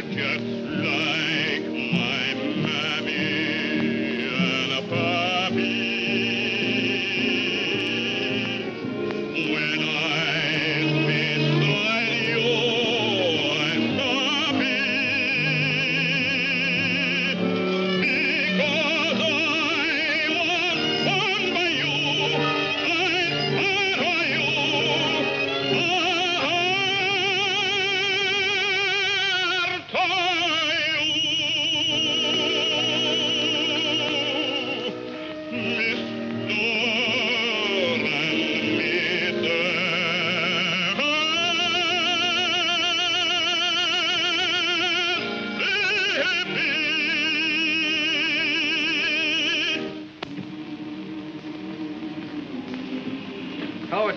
just like my mammy and a pappy. When I'm beside you, I'm happy because I was born by you. I'm part of you.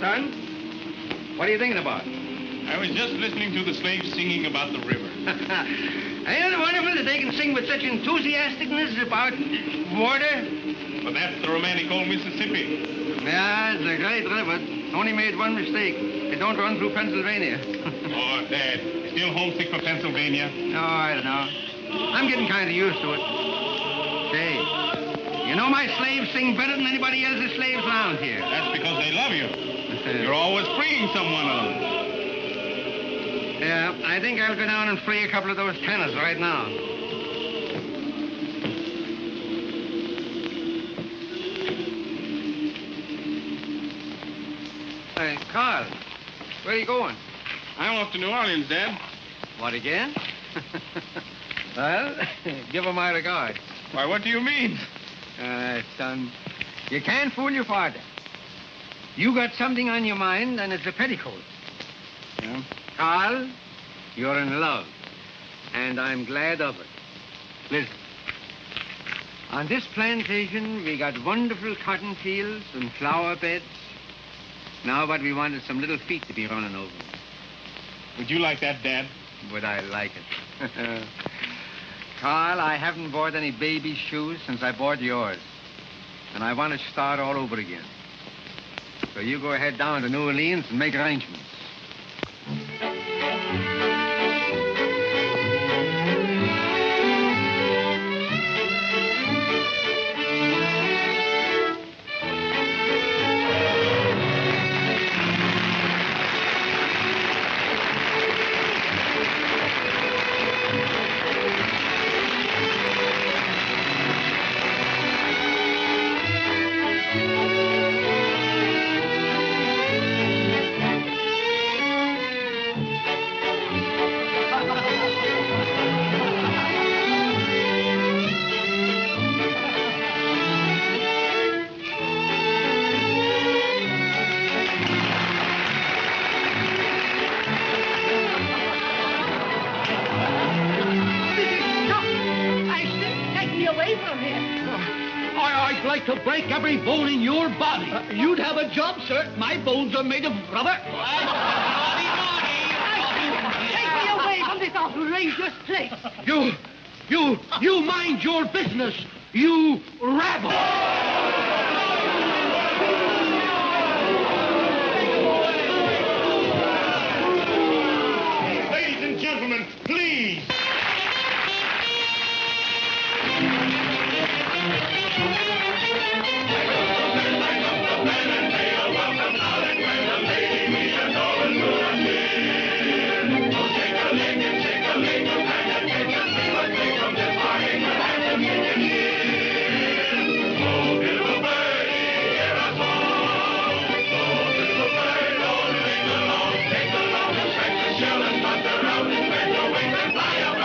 Son, what are you thinking about? I was just listening to the slaves singing about the river. Ain't it wonderful that they can sing with such enthusiasticness about water? But that's the romantic old Mississippi. Yeah, it's a great river. Only made one mistake. It don't run through Pennsylvania. Oh, Dad, still homesick for Pennsylvania? No, I don't know. I'm getting kind of used to it. Say, you know my slaves sing better than anybody else's slaves around here. That's because they love you. You're always freeing someone of them. Yeah, I think I'll go down and free a couple of those tenors right now. Hey, Carl, where are you going? I'm off to New Orleans, Dad. What, again? Well, give her my regards. Why, what do you mean? Son, you can't fool your father. You got something on your mind, and it's a petticoat. Yeah? Carl, you're in love, and I'm glad of it. Listen, on this plantation, we got wonderful cotton fields and flower beds. Now what we want is some little feet to be running over. Would you like that, Dad? Would I like it? Carl, I haven't bought any baby shoes since I bought yours, and I want to start all over again. So you go ahead down to New Orleans and make arrangements. To break every bone in your body. You'd have a job, sir. My bones are made of rubber. Take me away from this outrageous place. You mind your business, you rabble. Ladies and gentlemen, please. Fly up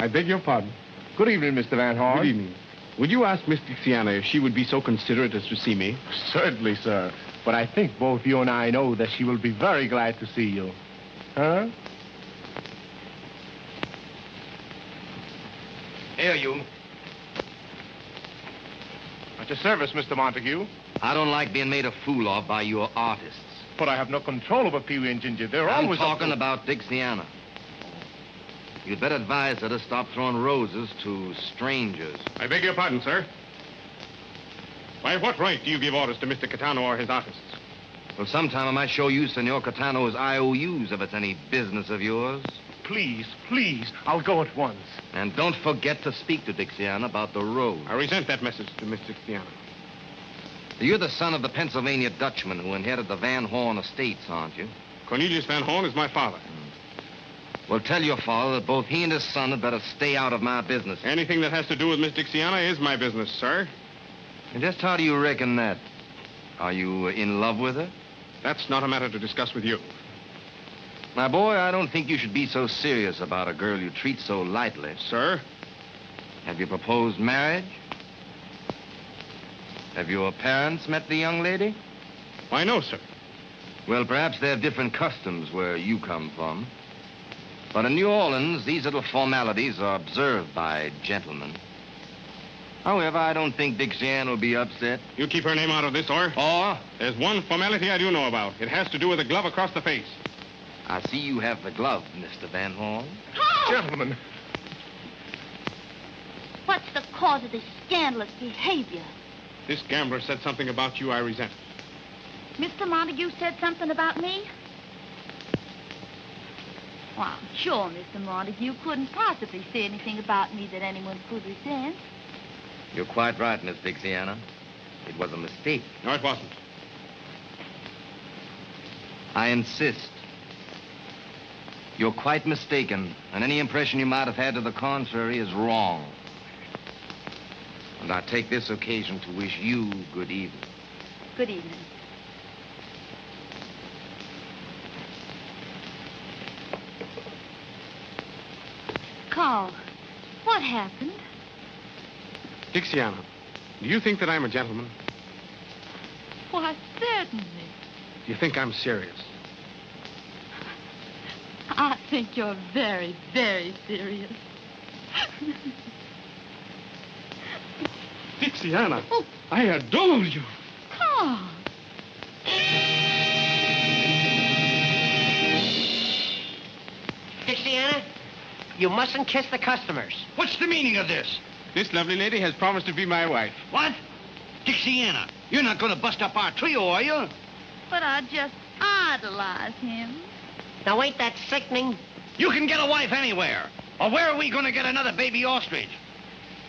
I beg your pardon. Good evening, Mr. Van Horn. Good evening. Would you ask Miss Dixiana if she would be so considerate as to see me? Certainly, sir. But I think both you and I know that she will be very glad to see you. Huh? Here, you. At your service, Mr. Montague. I don't like being made a fool of by your artists. But I have no control over Peewee and Ginger. They're I'm always... talking about Dixiana. You'd better advise her to stop throwing roses to strangers. I beg your pardon, sir. By what right do you give orders to Mr. Catano or his artists? Well, sometime I might show you Senor Catano's IOUs if it's any business of yours. Please, please, I'll go at once. And don't forget to speak to Dixiana about the road. I resent that message to Miss Dixiana. You're the son of the Pennsylvania Dutchman who inherited the Van Horn estates, aren't you? Cornelius Van Horn is my father. Well, tell your father that both he and his son had better stay out of my business. Anything that has to do with Miss Dixiana is my business, sir. And just how do you reckon that? Are you in love with her? That's not a matter to discuss with you. My boy, I don't think you should be so serious about a girl you treat so lightly. Sir? Have you proposed marriage? Have your parents met the young lady? Why, no, sir. Well, perhaps they have different customs where you come from. But in New Orleans, these little formalities are observed by gentlemen. However, I don't think Dixiana will be upset. You keep her name out of this, or? Or? There's one formality I do know about. It has to do with a glove across the face. I see you have the glove, Mr. Van Horn. Gentlemen. What's the cause of this scandalous behavior? This gambler said something about you I resent. Mr. Montague said something about me? Well, I'm sure Mr. Montague couldn't possibly say anything about me that anyone could resent. You're quite right, Miss Dixiana. It was a mistake. No, it wasn't. I insist. You're quite mistaken, and any impression you might have had to the contrary is wrong. And I take this occasion to wish you good evening. Good evening. Carl, what happened? Dixiana, do you think that I'm a gentleman? Why, certainly. Do you think I'm serious? I think you're very, very serious. Dixiana, I adore you. Carl. Dixiana, you mustn't kiss the customers. What's the meaning of this? This lovely lady has promised to be my wife. What? Dixiana, you're not going to bust up our trio, are you? But I just idolize him. Now, ain't that sickening? You can get a wife anywhere. Or where are we going to get another baby ostrich?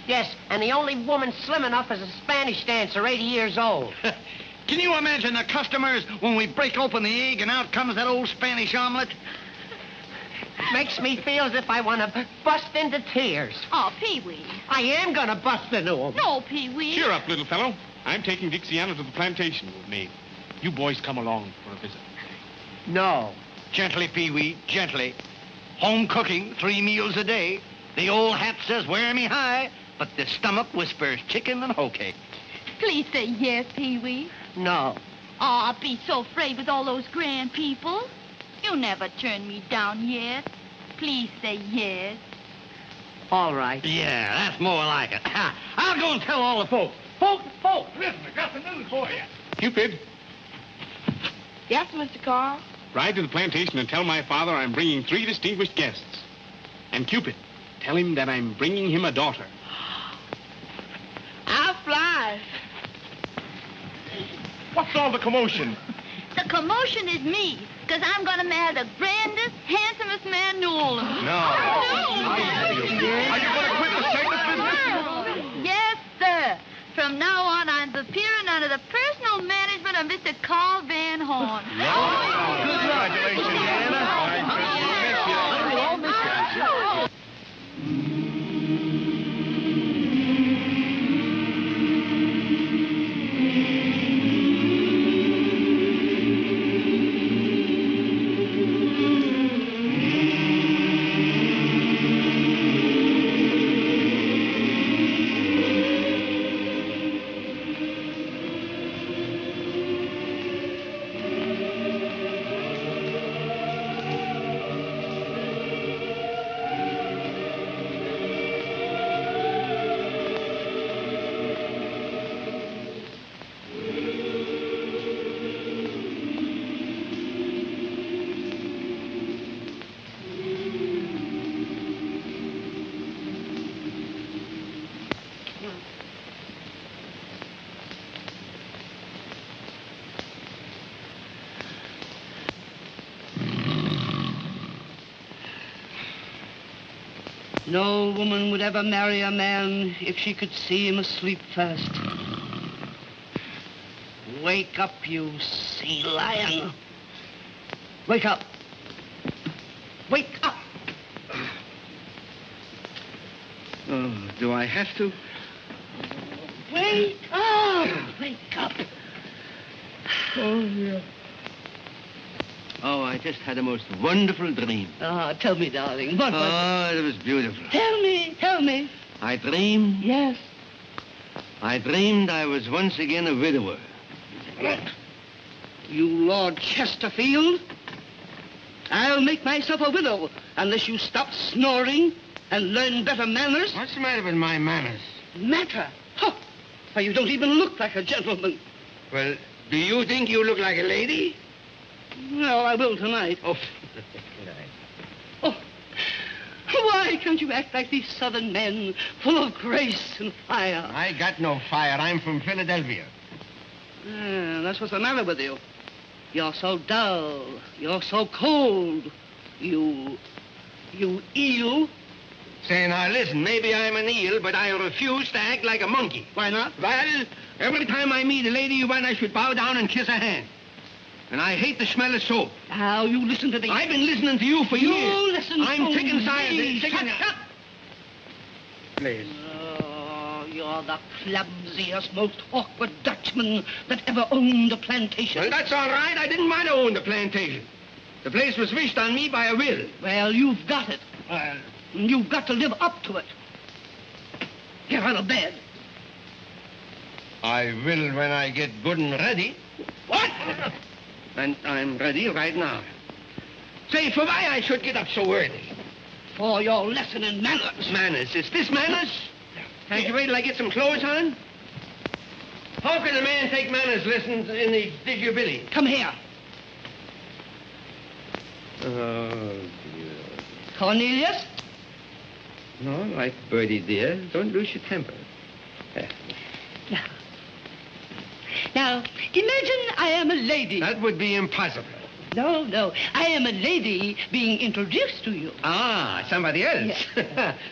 Yes, and the only woman slim enough is a Spanish dancer, 80 years old. Can you imagine the customers when we break open the egg and out comes that old Spanish omelet? Makes me feel as if I want to bust into tears. Oh, Peewee. I am going to bust into them. No, Peewee. Cheer up, little fellow. I'm taking Dixiana to the plantation with me. You boys come along for a visit. No. Gently, Peewee, gently. Home cooking, 3 meals a day. The old hat says, wear me high, but the stomach whispers chicken and hoe cake. Please say yes, Peewee. No. Oh, I'll be so afraid with all those grand people. You never turned me down yet. Please say yes. All right. Yeah, that's more like it. I'll go and tell all the folks. Folks, listen, I got some news for you. Cupid, Yes, Mr. Carl? ride to the plantation and tell my father I'm bringing 3 distinguished guests. And Cupid, tell him that I'm bringing him a daughter. I'll fly. What's all the commotion? The commotion is me, because I'm going to marry the grandest, handsomest man in New Orleans. No. Are you going to quit the circus business? Yes, sir. From now on, I'm appearing under the personal management of Mr. Carl Van Horn. Congratulations, Anna. No woman would ever marry a man if she could see him asleep first. Wake up, you sea lion. Wake up. Wake up. Oh, do I have to? Wake up. Wake up. Oh, yeah. Oh, I just had a most wonderful dream. Ah, tell me, darling. What was Oh, it was beautiful. it? Tell me. Tell me. I dreamed. Yes. I dreamed I was once again a widower. What? You Lord Chesterfield? I'll make myself a widow unless you stop snoring and learn better manners. What's the matter with my manners? Matter? Huh. Why, you don't even look like a gentleman. Well, do you think you look like a lady? No, I will tonight. Oh, Oh, why can't you act like these southern men, full of grace and fire? I got no fire. I'm from Philadelphia. That's what's the matter with you. You're so dull. You're so cold. You eel. Say, now listen, maybe I'm an eel, but I refuse to act like a monkey. Why not? Well, every time I meet a lady, you want I should bow down and kiss her hand. And I hate the smell of soap. Now, you listen to the... I've been listening to you for You years. listen I'm to sick and tired. me. Sick and... Shut up. Please. Oh, you're the clumsiest, most awkward Dutchman that ever owned a plantation. Well, that's all right. I didn't want to own the plantation. The place was wished on me by a will. Well, you've got it. You've got to live up to it. Get out of bed. I will when I get good and ready. What? And I'm ready right now. Say, for why I should get up so early? For your lesson in manners. Manners. Is this manners? Can't you wait till I get some clothes on? How can a man take manners lessons in the Distributor? Come here. Oh, dear. Cornelius? No, like Birdie, dear. Don't lose your temper. Now, imagine I am a lady. That would be impossible. No. I am a lady being introduced to you. Ah, somebody else.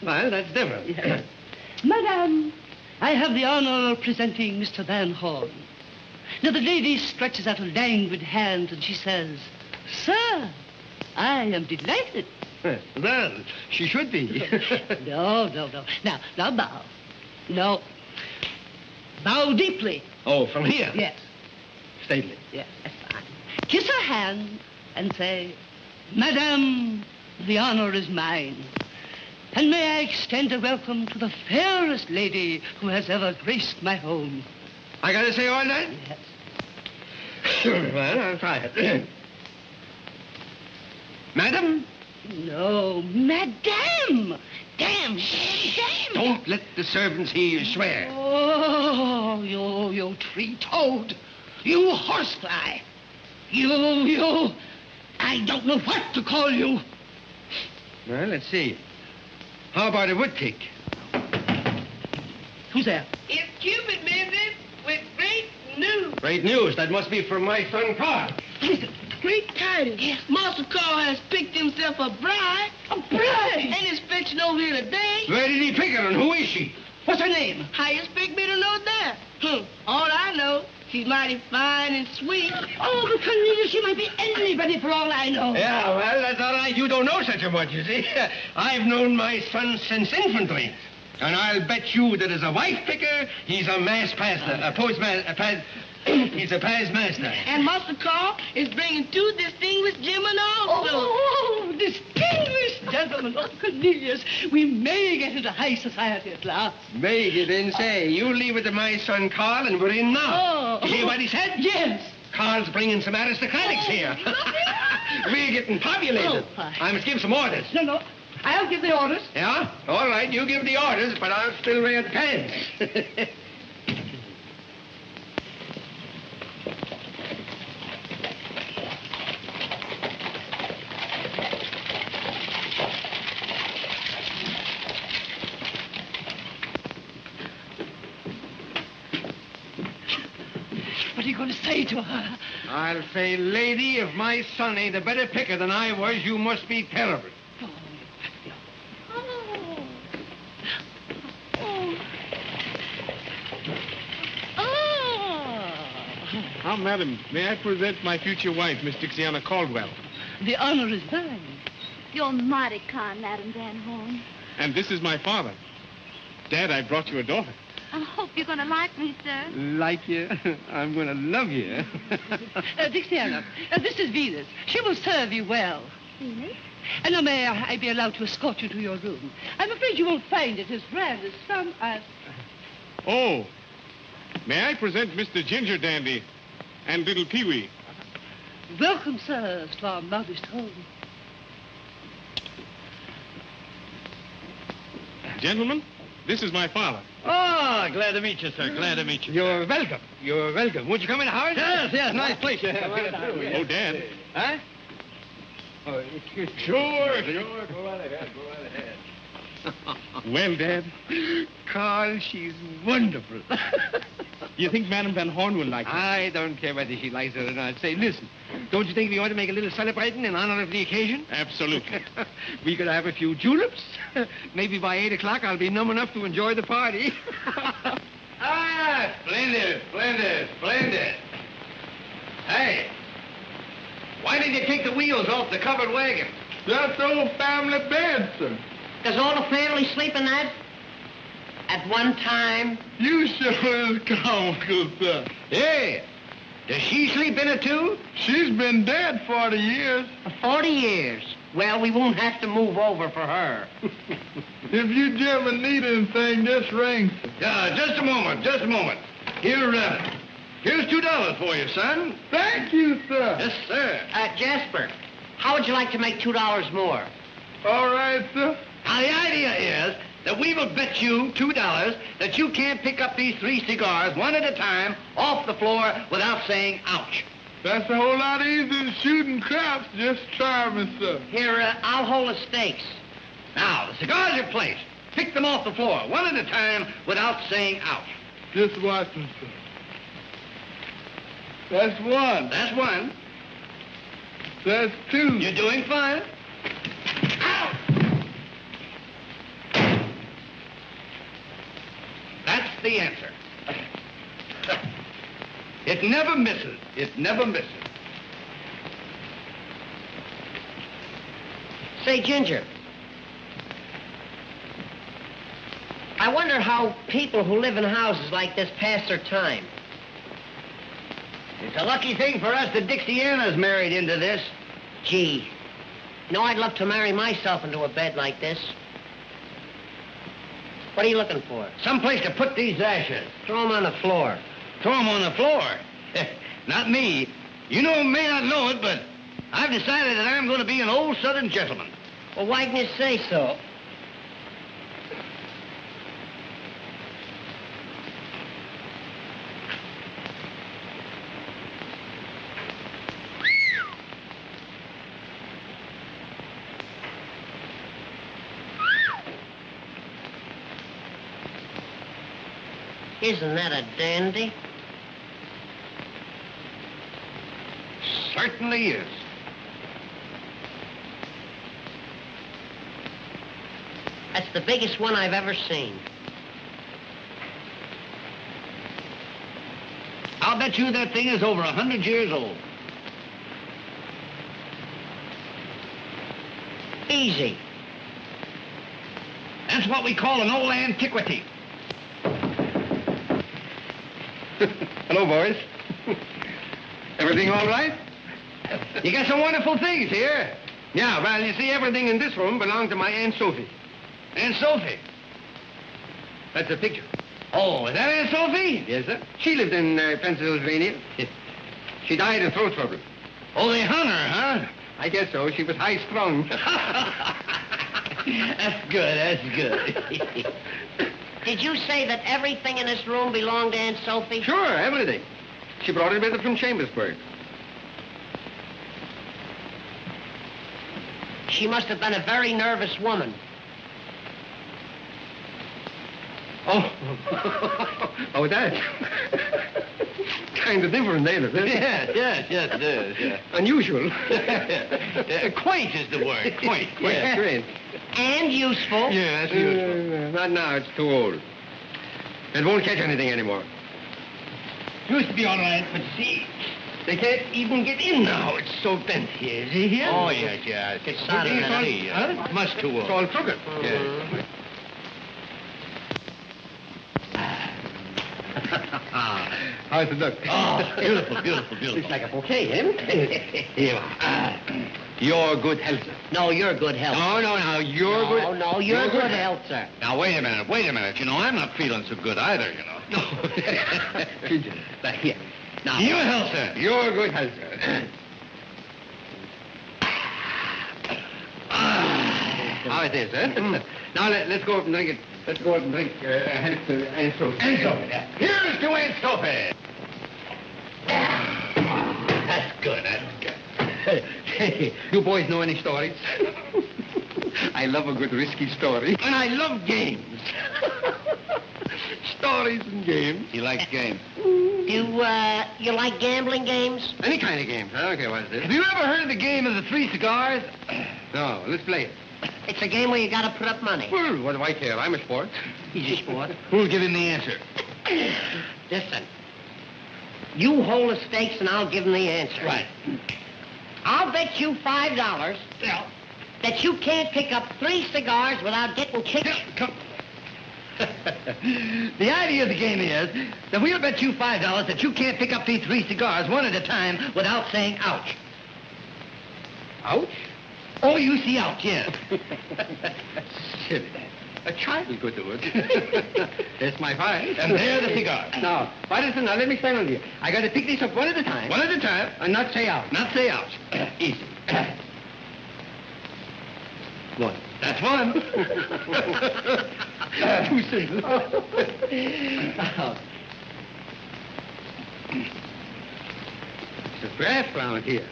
Well, that's different. Yes. Madame, I have the honor of presenting Mr. Van Horn. Now, the lady stretches out a languid hand and she says, Sir, I am delighted. Well, she should be. No. Now bow. No. Bow deeply. Oh, from here? Yes. Stately. Yes, that's fine. Kiss her hand and say, Madame, the honor is mine. And may I extend a welcome to the fairest lady who has ever graced my home. I gotta say all that? Yes. Well, I'll try it. Madam? No, Madame. Damn. Don't let the servants hear you swear. Oh, you tree-toad. You horsefly. You. I don't know what to call you. Well, let's see. How about a woodtick? Who's there? It's Cupid, Bebe, with great news. Great news. That must be from my son, Carl. Great tidings. Yes. Master Carl has picked himself a bride. A bride? And is fetching over here today. Where did he pick her, and who is she? What's her name? How you expect me to know that? All I know, she's mighty fine and sweet. Oh, but Cornelius, she might be anybody for all I know. Yeah, well, that's all right. You don't know such a much, you see. I've known my son since infantry. And I'll bet you that as a wife picker, he's a mass pastor, a postmaster, he's a past master. And Master Carl is bringing 2 distinguished gentlemen also. Oh, distinguished gentlemen. Oh, Cornelius, we may get into high society at last. May, you didn't say. You leave it to my son Carl, and we're in now. Oh. You hear what he said? Yes. Carl's bringing some aristocratics here. We're getting populated. Oh, hi. I must give some orders. No. I'll give the orders. Yeah? All right, you give the orders, but I'll still wear the pants. What are you going to say to her? I'll say, lady, if my son ain't a better picker than I was, you must be terrible. Oh. Ah, madam, may I present my future wife, Miss Dixiana Caldwell? The honor is mine. You're mighty kind, Madam Van Horn. And this is my father. Dad, I brought you a daughter. I hope you're going to like me, sir. Like you? I'm going to love you. Dixiana, this is Venus. She will serve you well. Venus? And now may I be allowed to escort you to your room? I'm afraid you won't find it as grand as some... Oh, may I present Mr. Ginger Dandy and little Peewee? Welcome, sirs, to our modest home. Gentlemen, this is my father. Oh, glad to meet you, sir. Glad to meet you. You're welcome. You're welcome. Won't you come in, Howard? Yes, nice place. Oh, Dad. Huh? Oh, excuse me. Sure. Go right ahead. Well, Dad, Carl, she's wonderful. you think Madam Van Horn will like her? I don't care whether she likes it or not. Say, listen, don't you think we ought to make a little celebrating in honor of the occasion? Absolutely. We could have a few juleps. Maybe by 8 o'clock I'll be numb enough to enjoy the party. Splendid. Hey, why did you take the wheels off the covered wagon? That's old family bed, sir. Does all the family sleep in that? At one time? You sure is comical, sir. Hey, does she sleep in it, too? She's been dead 40 years. 40 years. Well, we won't have to move over for her. If you gentlemen need anything, just ring, sir. Just a moment. Here's $2 for you, son. Thank you, sir. Yes, sir. Jasper, how would you like to make $2 more? All right, sir. Now, the idea is that we will bet you $2 that you can't pick up these 3 cigars one at a time off the floor without saying ouch. That's a whole lot easier than shooting craps. Just try me, sir. Here, I'll hold the stakes. Now, the cigars are placed. Pick them off the floor one at a time without saying ouch. Just watch me, sir. That's one. That's one. That's two. You're doing fine. Out! That's the answer. It never misses. Say, Ginger, I wonder how people who live in houses like this pass their time. It's a lucky thing for us that Dixiana's married into this. Gee, I'd love to marry myself into a bed like this. What are you looking for? Someplace to put these ashes. Throw them on the floor. Throw them on the floor. Not me. You may not know it, but I've decided that I'm going to be an old Southern gentleman. Well, why didn't you say so? Isn't that a dandy? Certainly is. That's the biggest one I've ever seen. I'll bet you that thing is over 100 years old. Easy. That's what we call an old antiquity. Hello, boys. Everything all right? You got some wonderful things here. Yeah, well, you see, everything in this room belonged to my Aunt Sophie. Aunt Sophie. That's a picture. Oh, is that Aunt Sophie? Yes, sir. She lived in Pennsylvania. She died of throat trouble. Oh, they hung her, huh? I guess so. She was high-strung. That's good. Did you say that everything in this room belonged to Aunt Sophie? Sure, everything. She brought it with her from Chambersburg. She must have been a very nervous woman. Oh. Oh, that. Kind of different, ain't it? Yes, it is. Yeah. Unusual. Quaint is the word. Quaint. Yeah, quaint. And useful. Yeah, that's useful. Not now. It's too old. It won't catch anything anymore. Used to be all right, but see, They can't even get in now. It's so bent here. Is he here? Oh, yes. It's solid It's all- and tea. huh? Much too It's old. all crooked. Yes. How's it look? Oh, beautiful, beautiful, beautiful. Looks like a bouquet, eh? Here. Your good health, sir. No, you're good health. No, you're good. No, you're good health, sir. Now, wait a minute. You know, I'm not feeling so good either, you know. Here. Now. Your health, sir. Your good health, sir. How it is, eh? Now, let's go up and drink it. Let's go up and drink health to Anstrophe. Anstrophe, yeah. Here's to Anstrophe. That's good. Hey, you boys know any stories? I love a good risky story. And I love games. Stories and games. He likes games. Do you like gambling games? Any kind of games. I don't care what it is. Have you ever heard of the game of the 3 cigars? No, let's play it. It's a game where you gotta put up money. Well, what do I care? I'm a sport. He's a sport. Who'll give him the answer? Listen. You hold the stakes and I'll give him the answer. Right. I'll bet you $5 that you can't pick up 3 cigars without getting kicked. Come. The idea of the game is that we'll bet you $5 that you can't pick up these 3 cigars one at a time without saying ouch. Ouch? Oh, you see ouch, yes. Silly. A child could do it. That's my five. And there the cigars. Now, listen, now let me explain on to you. I got to pick these up one at a time. One at a time. And not say ouch. Not say ouch. Easy. One. That's one. Too simple. It's a draft round here.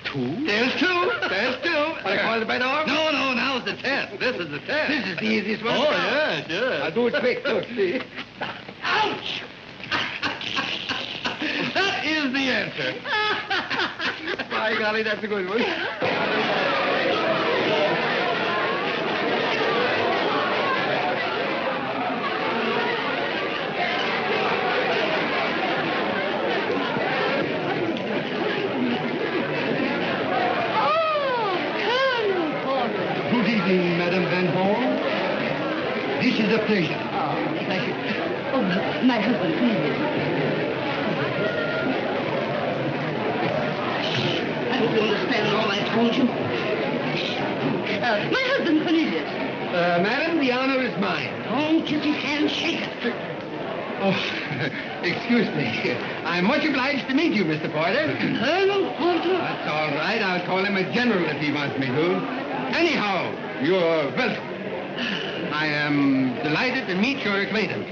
Two? There's 2. What I call it by the arm? No, now's the test. This is the test. This is the easiest one. Oh, yes. I'll do it quick. Look, see. Ouch! That is the answer. By golly, that's a good one. Good evening, Madame Van Horn. This is a pleasure. Thank you. Oh, my husband, please. I hope you understand all I told you. My husband, Cornelius. Madam, the honor is mine. Don't kiss his hand, shake it. Oh, excuse me. I'm much obliged to meet you, Mr. Porter. Colonel Porter. That's all right. I'll call him a general if he wants me to. Anyhow, you're welcome. I am delighted to meet your acquaintance.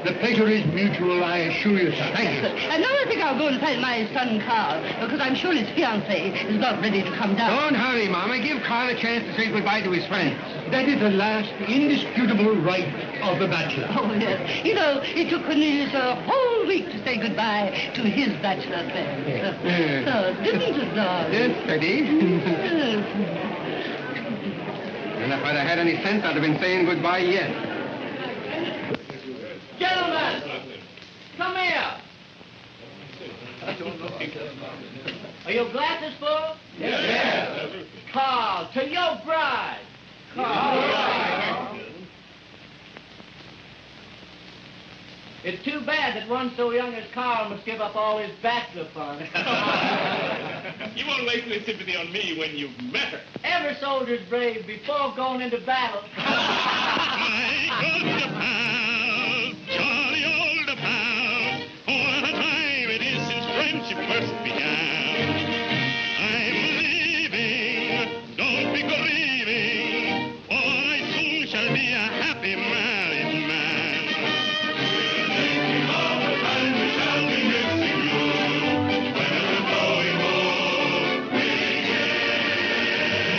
The pleasure is mutual, I assure you, sir. Thank you. And now I think I'll go and find my son Carl, because I'm sure his fiancée is not ready to come down. Don't hurry, Mama. Give Carl a chance to say goodbye to his friends. That is the last indisputable right of the bachelor. Oh, yes. You know, it took Cornelius a whole week to say goodbye to his bachelor friends. Didn't it, darling? Yes, Betty. Yes. And if I'd have had any sense, I'd have been saying goodbye yet. Gentlemen, come here. Are your glasses full? Yes. Carl, to your bride. Carl. It's too bad that one so young as Carl must give up all his bachelor fun. You won't waste any sympathy on me when you've met her. Every soldier's brave before going into battle. My good pal, jolly old pal. What a time it is since friendship first began. I'm leaving, don't be grieving, for I soon shall be a happy married man. Thinking of the time we shall be missing you, when we're going home again.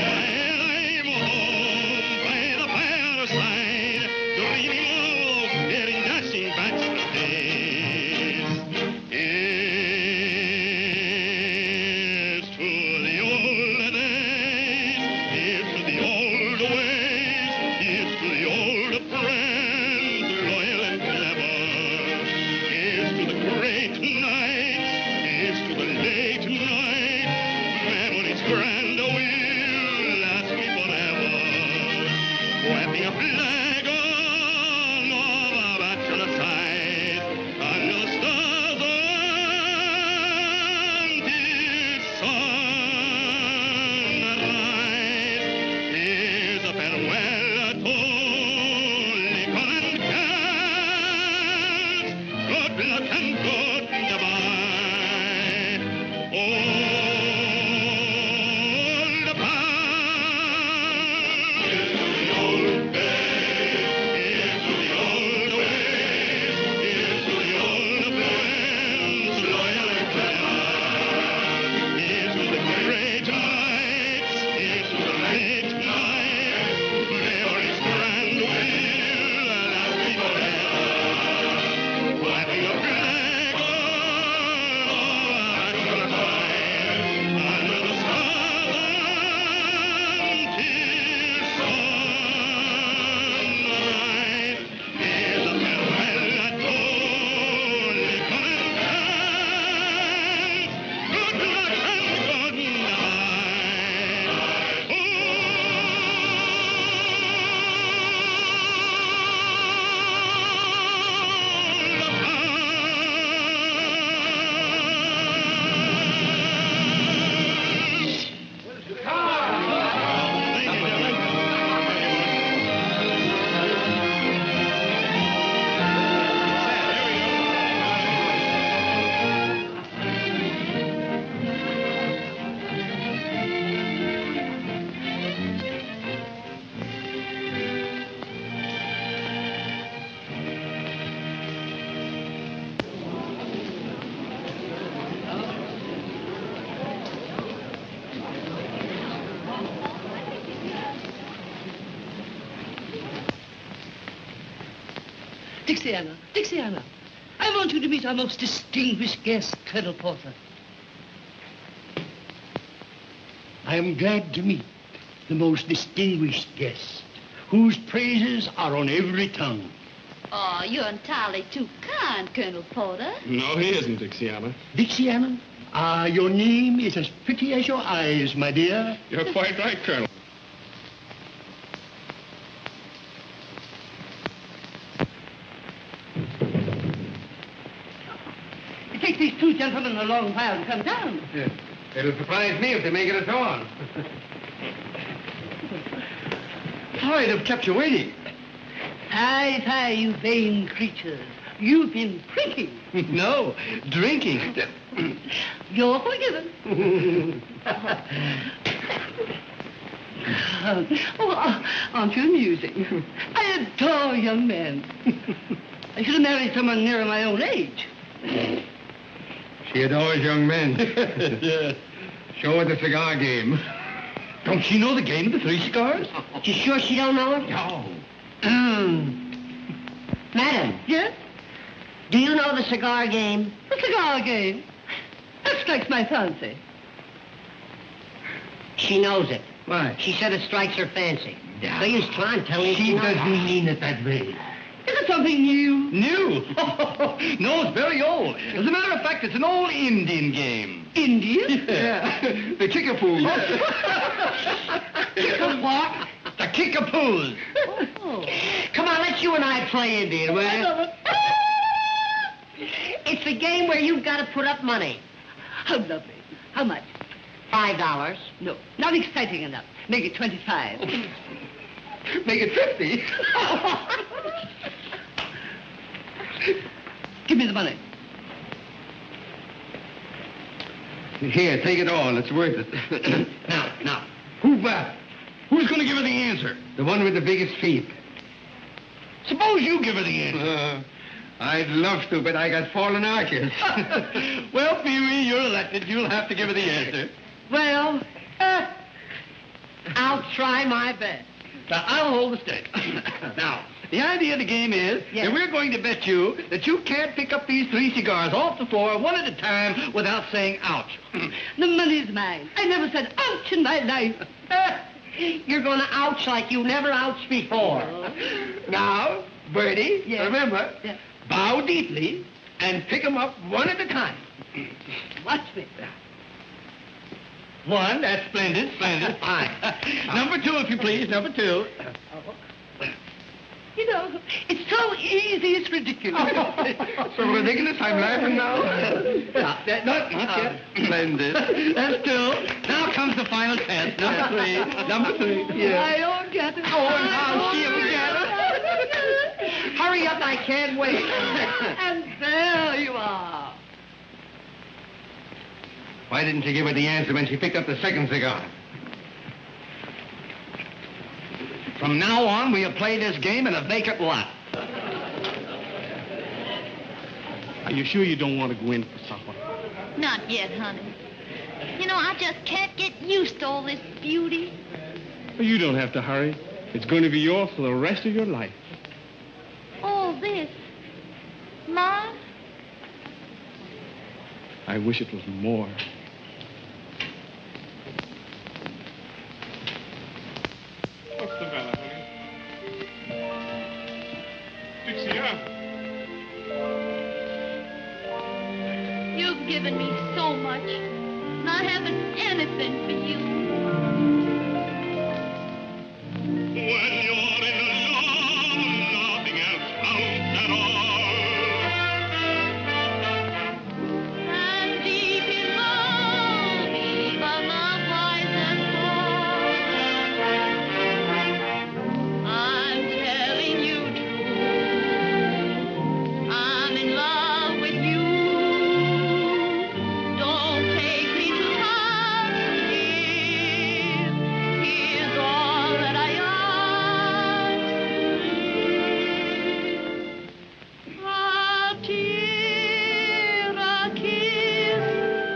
While I'm home by the fireside, dreaming all grand will last me forever. Waving a flag on our bachelor side, under the stars until sunrise. Here's a farewell to Lincoln and Cass. Good luck and goodbye. Old pal. Here's to the old days. Here's to the old ways. Here's to the old friends, loyal and clever. Here's to the great nights. Here's to the late nights. Memories grand will last me forever. Waving a flag on our side, under the stars until sunrise. Here's a farewell to Lincoln and Cass. Good luck and Dixiana, Dixiana, I want you to meet our most distinguished guest, Colonel Porter. I am glad to meet the most distinguished guest, whose praises are on every tongue. Oh, you're entirely too kind, Colonel Porter. No, he isn't, Dixiana. Dixiana, your name is as pretty as your eyes, my dear. You're quite right, Colonel. It takes these two gentlemen a long while to come down. Yeah. It'll surprise me if they make it at all. Sorry to have kept you waiting. Fie, fie, you vain creatures. You've been drinking. No, drinking. You're forgiven. Aren't you amusing? I adore young men. I should have married someone nearer my own age. She adores young men. Show her the cigar game. Don't she know the game of the three cigars? You sure she don't know it? No. Madam, Yes? do you know the cigar game? The cigar game. That strikes my fancy. She knows it. Why? She said it strikes her fancy. Yeah. So you try and tell me She doesn't mean it that way. Is it something new? New? No, it's very old. As a matter of fact, it's an old Indian game. Indian? Yeah. The kickapoo. Kick a what? The kickapoos. Oh. Come on, let's you and I play Indian, will you? It's a game where you've got to put up money. How lovely. How much? $5. No, not exciting enough. Make it 25. Make it 50. Give me the money. Here, take it all. It's worth it. Now, who's going to give her the answer? The one with the biggest feet. Suppose you give her the answer. I'd love to, but I got fallen arches. Well, Peewee, you're elected. You'll have to give her the answer. Well, I'll try my best. Now, I'll hold the stick. Now, the idea of the game is that we're going to bet you that you can't pick up these three cigars off the floor one at a time without saying ouch. The money's mine. I never said ouch in my life. You're going to ouch like you never ouched before. Now, Birdie, Yes. remember, Yes. bow deeply and pick them up one at a time. Watch me. One, that's splendid, splendid. Fine. Number two, if you please, number two. You know, it's so easy, it's ridiculous. So ridiculous, I'm laughing now. Not yet. Splendid. That's two. Now comes the final test. Number three. Number three. Yeah. I don't get it. Oh, now she'll get it. Hurry up, I can't wait. And there you are. Why didn't you give her the answer when she picked up the second cigar? From now on, we'll play this game in a vacant lot. Are you sure you don't want to go in for supper? Not yet, honey. You know, I just can't get used to all this beauty. Well, you don't have to hurry. It's going to be yours for the rest of your life. All this. Ma? I wish it was more. What's the matter, honey? Dixiana. You've given me so much, and I haven't anything for you. When you're in love, nothing else counts at all. And deep in love, even the wisest fall. I'm telling you true. I'm in love with you. Don't take me to house to give. Here's all that I ask. A tear, a kiss,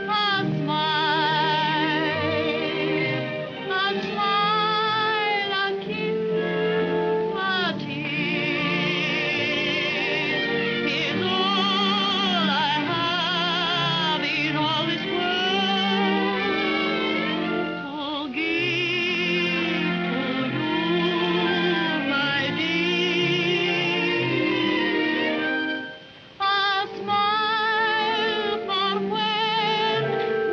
a smile, a kiss, a tear. Here's all I have in all this world to give to you, my dear. A smile for when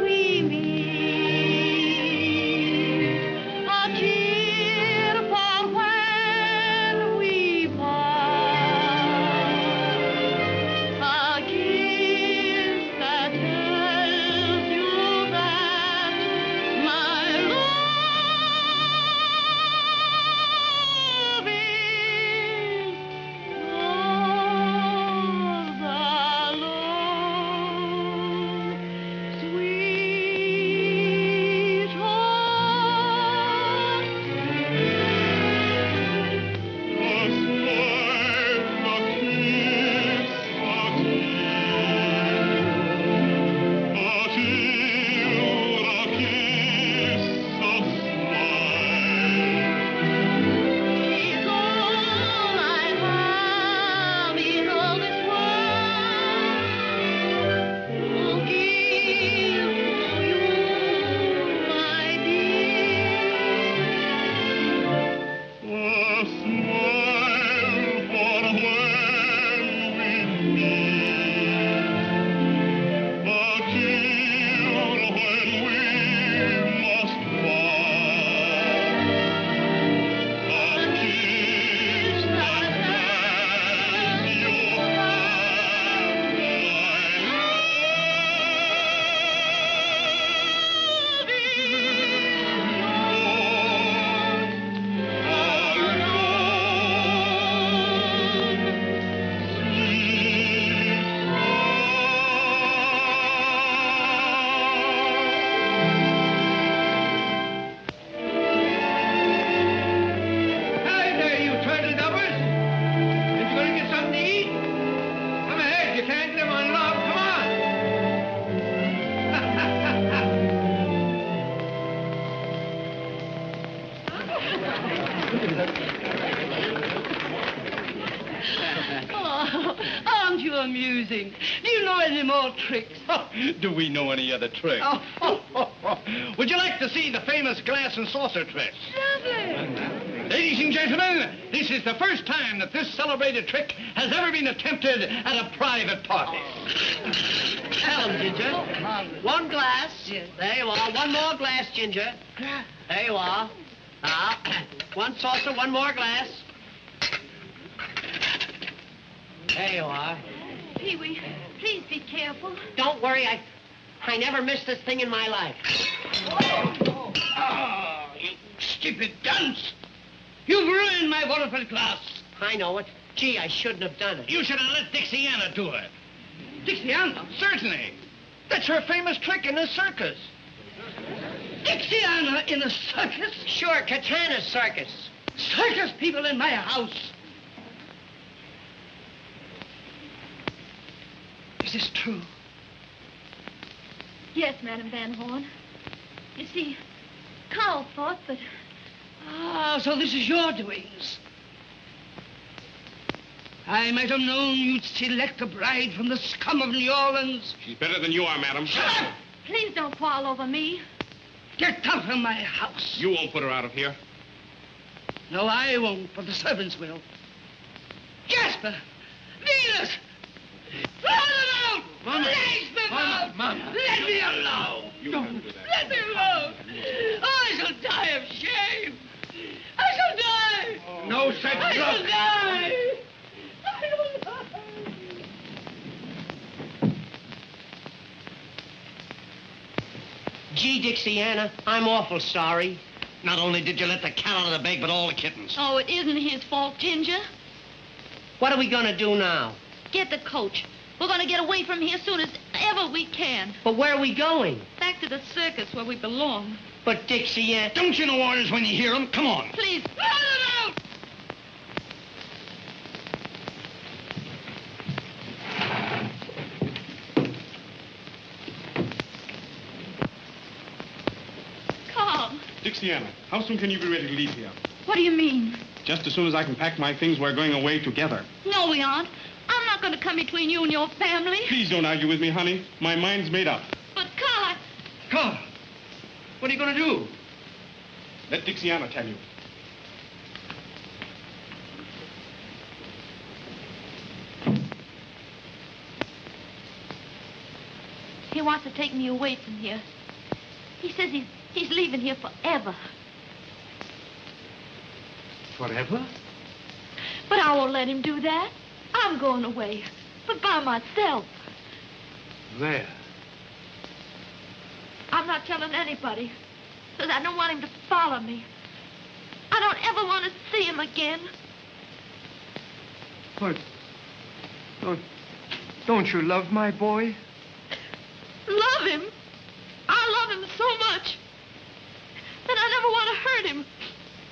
we meet, a tear for when we part, a kiss that tells you that my love is yours alone, sweetheart. He's all I have in all this world to give to you, my dear. Hey there, you turtle dubbers. If you're going to get something to eat, come ahead. You can't live on love. Come on. Oh, aren't you amusing? Do you know any more tricks? Do we know any other tricks? Would you like to see the famous glass and saucer trick? Lovely. Ladies and gentlemen, this is the first time that this celebrated trick has ever been attempted at a private party. Tell him, Ginger. One glass. There you are. One more glass, Ginger. There you are. Now, one saucer, one more glass. There you are. Peewee, please be careful. Don't worry, I never missed this thing in my life. Oh, you stupid dunce! You've ruined my wonderful class. I know it. Gee, I shouldn't have done it. You should have let Dixiana do it. Dixiana? Certainly. That's her famous trick in the circus. Dixiana in a circus? Sure, Katana's circus. Circus people in my house. Is this true? Yes, Madam Van Horn. You see, Carl thought that... Ah, so this is your doings. I might have known you'd select a bride from the scum of New Orleans. She's better than you are, madam. Shut up! Please don't quarrel over me. Get out of my house. You won't put her out of here. No, I won't, but the servants will. Jasper! Venus! Throw them out! Mama. Lash them out! Mama. Let me alone! You don't do that. Let me alone! Oh, I shall die of shame! I shall die! No such I shall luck. die! I shall die! Gee, Dixiana, I'm awful sorry. Not only did you let the cat out of the bag, but all the kittens. Oh, it isn't his fault, Ginger. What are we gonna do now? Get the coach. We're going to get away from here as soon as ever we can. But where are we going? Back to the circus where we belong. But Dixiana... Don't you know orders when you hear them? Come on. Please. Throw them out! Carl, Dixiana, how soon can you be ready to leave here? what do you mean? Just as soon as I can pack my things, we're going away together. No, we aren't. I'm not going to come between you and your family. Please don't argue with me, honey. My mind's made up. But, Carl, Carl, what are you going to do? Let Dixiana tell you. he wants to take me away from here. He says he's leaving here forever. Forever? But I won't let him do that. I'm going away, but by myself. Where? I'm not telling anybody, because I don't want him to follow me. I don't ever want to see him again. But don't you love my boy? Love him? I love him so much that I never want to hurt him,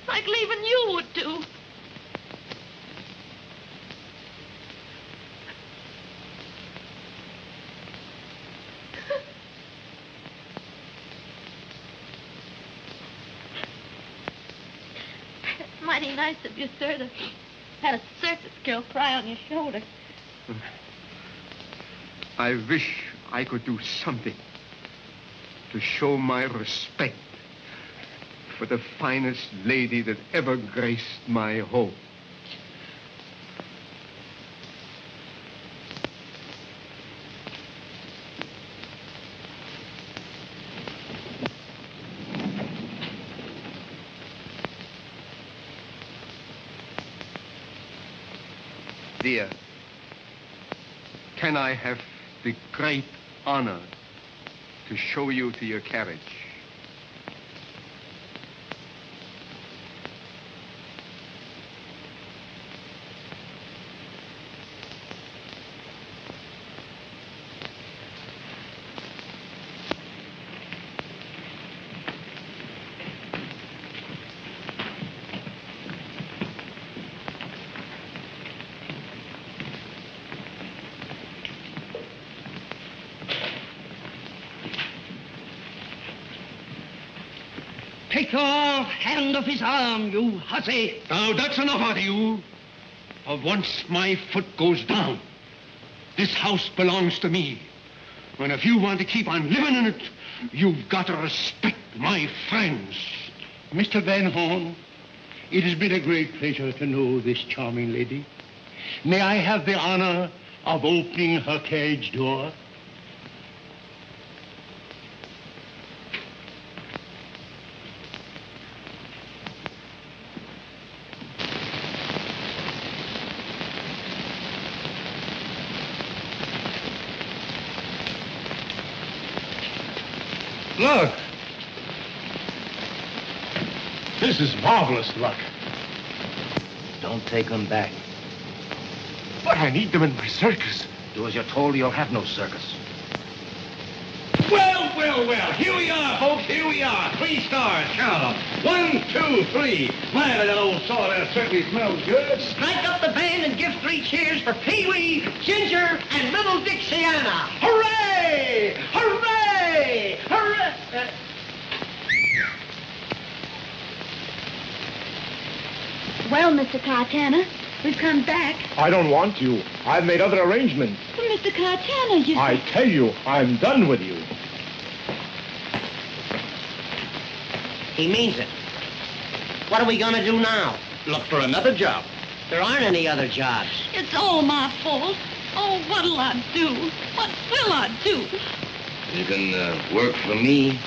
like leaving you would do. Mighty nice of you, sir, to have a circus girl cry on your shoulder. I wish I could do something to show my respect for the finest lady that ever graced my home. Dear, can I have the great honor to show you to your carriage? Take your hand off his arm, you hussy. Now, that's enough out of you. For once my foot goes down, this house belongs to me. And if you want to keep on living in it, you've got to respect my friends. Mr. Van Horn, it has been a great pleasure to know this charming lady. May I have the honor of opening her carriage door? Look. This is marvelous luck. Don't take them back. But I need them in my circus. Do as you're told, you'll have no circus. Well, well, well. Here we are, folks. Here we are. 3 stars. Count them. 1, 2, 3. My, that old sawdust certainly smells good. Strike up the band and give 3 cheers for Peewee, Ginger, and little Dixiana. Hooray! Hooray! Hooray! Well, Mr. Cartana, we've come back. I don't want you. I've made other arrangements. But Mr. Cartana, you... I tell you, I'm done with you. He means it. What are we going to do now? Look for another job. There aren't any other jobs. It's all my fault. Oh, what'll I do? What will I do? You can work for me.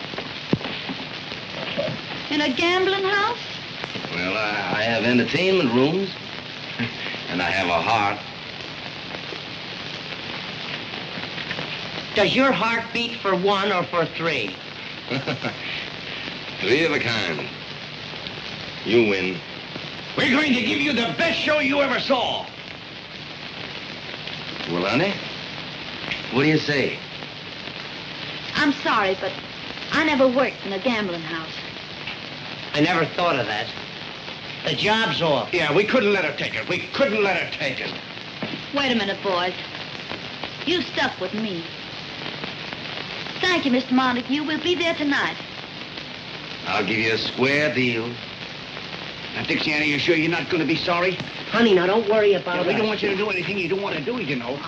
In a gambling house? Well, I have entertainment rooms. And I have a heart. Does your heart beat for 1 or for 3? 3 of a kind. You win. We're going to give you the best show you ever saw. Well, honey, what do you say? I'm sorry, but I never worked in a gambling house. I never thought of that. The job's off. Yeah, we couldn't let her take it. We couldn't let her take it. Wait a minute, boys. You stuck with me. Thank you, Mr. Montague. We'll be there tonight. I'll give you a square deal. Now, Dixiana, you sure you're not going to be sorry? Honey, now don't worry about We it. don't want you to do anything you don't want to do, you know.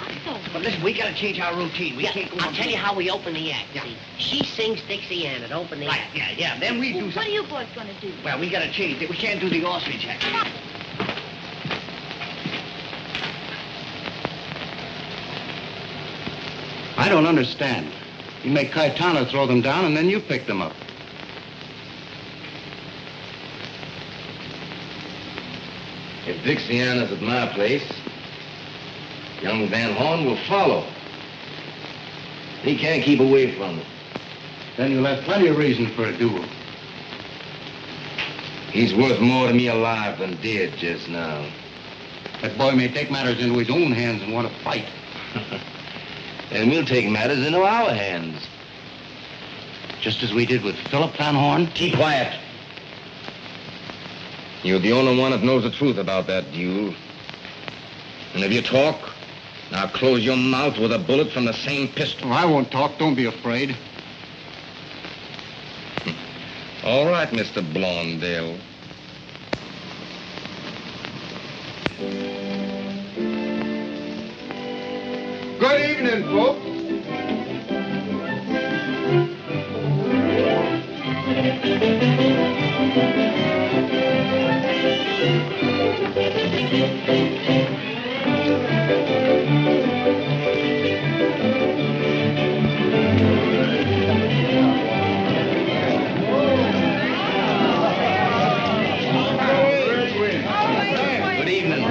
But listen, we got to change our routine. We can't go on. I'll tell you how we open the act. Yeah. See, she sings Dixiana to open the Right, act. yeah. Then we do What are something. you boys going to do? Well, we got to change it. We can't do the ostrich act. I don't understand. You make Caetano throw them down, and then you pick them up. If Dixiana's at my place, young Van Horn will follow. He can't keep away from it. Then you'll have plenty of reason for a duel. He's worth more to me alive than dead just now. That boy may take matters into his own hands and want to fight. And we'll take matters into our hands. Just as we did with Philip Van Horn. Keep quiet. You're the only one that knows the truth about that duel. And if you talk, I'll close your mouth with a bullet from the same pistol. I won't talk. Don't be afraid. All right, Mr. Blondale. Good evening, folks. Good evening.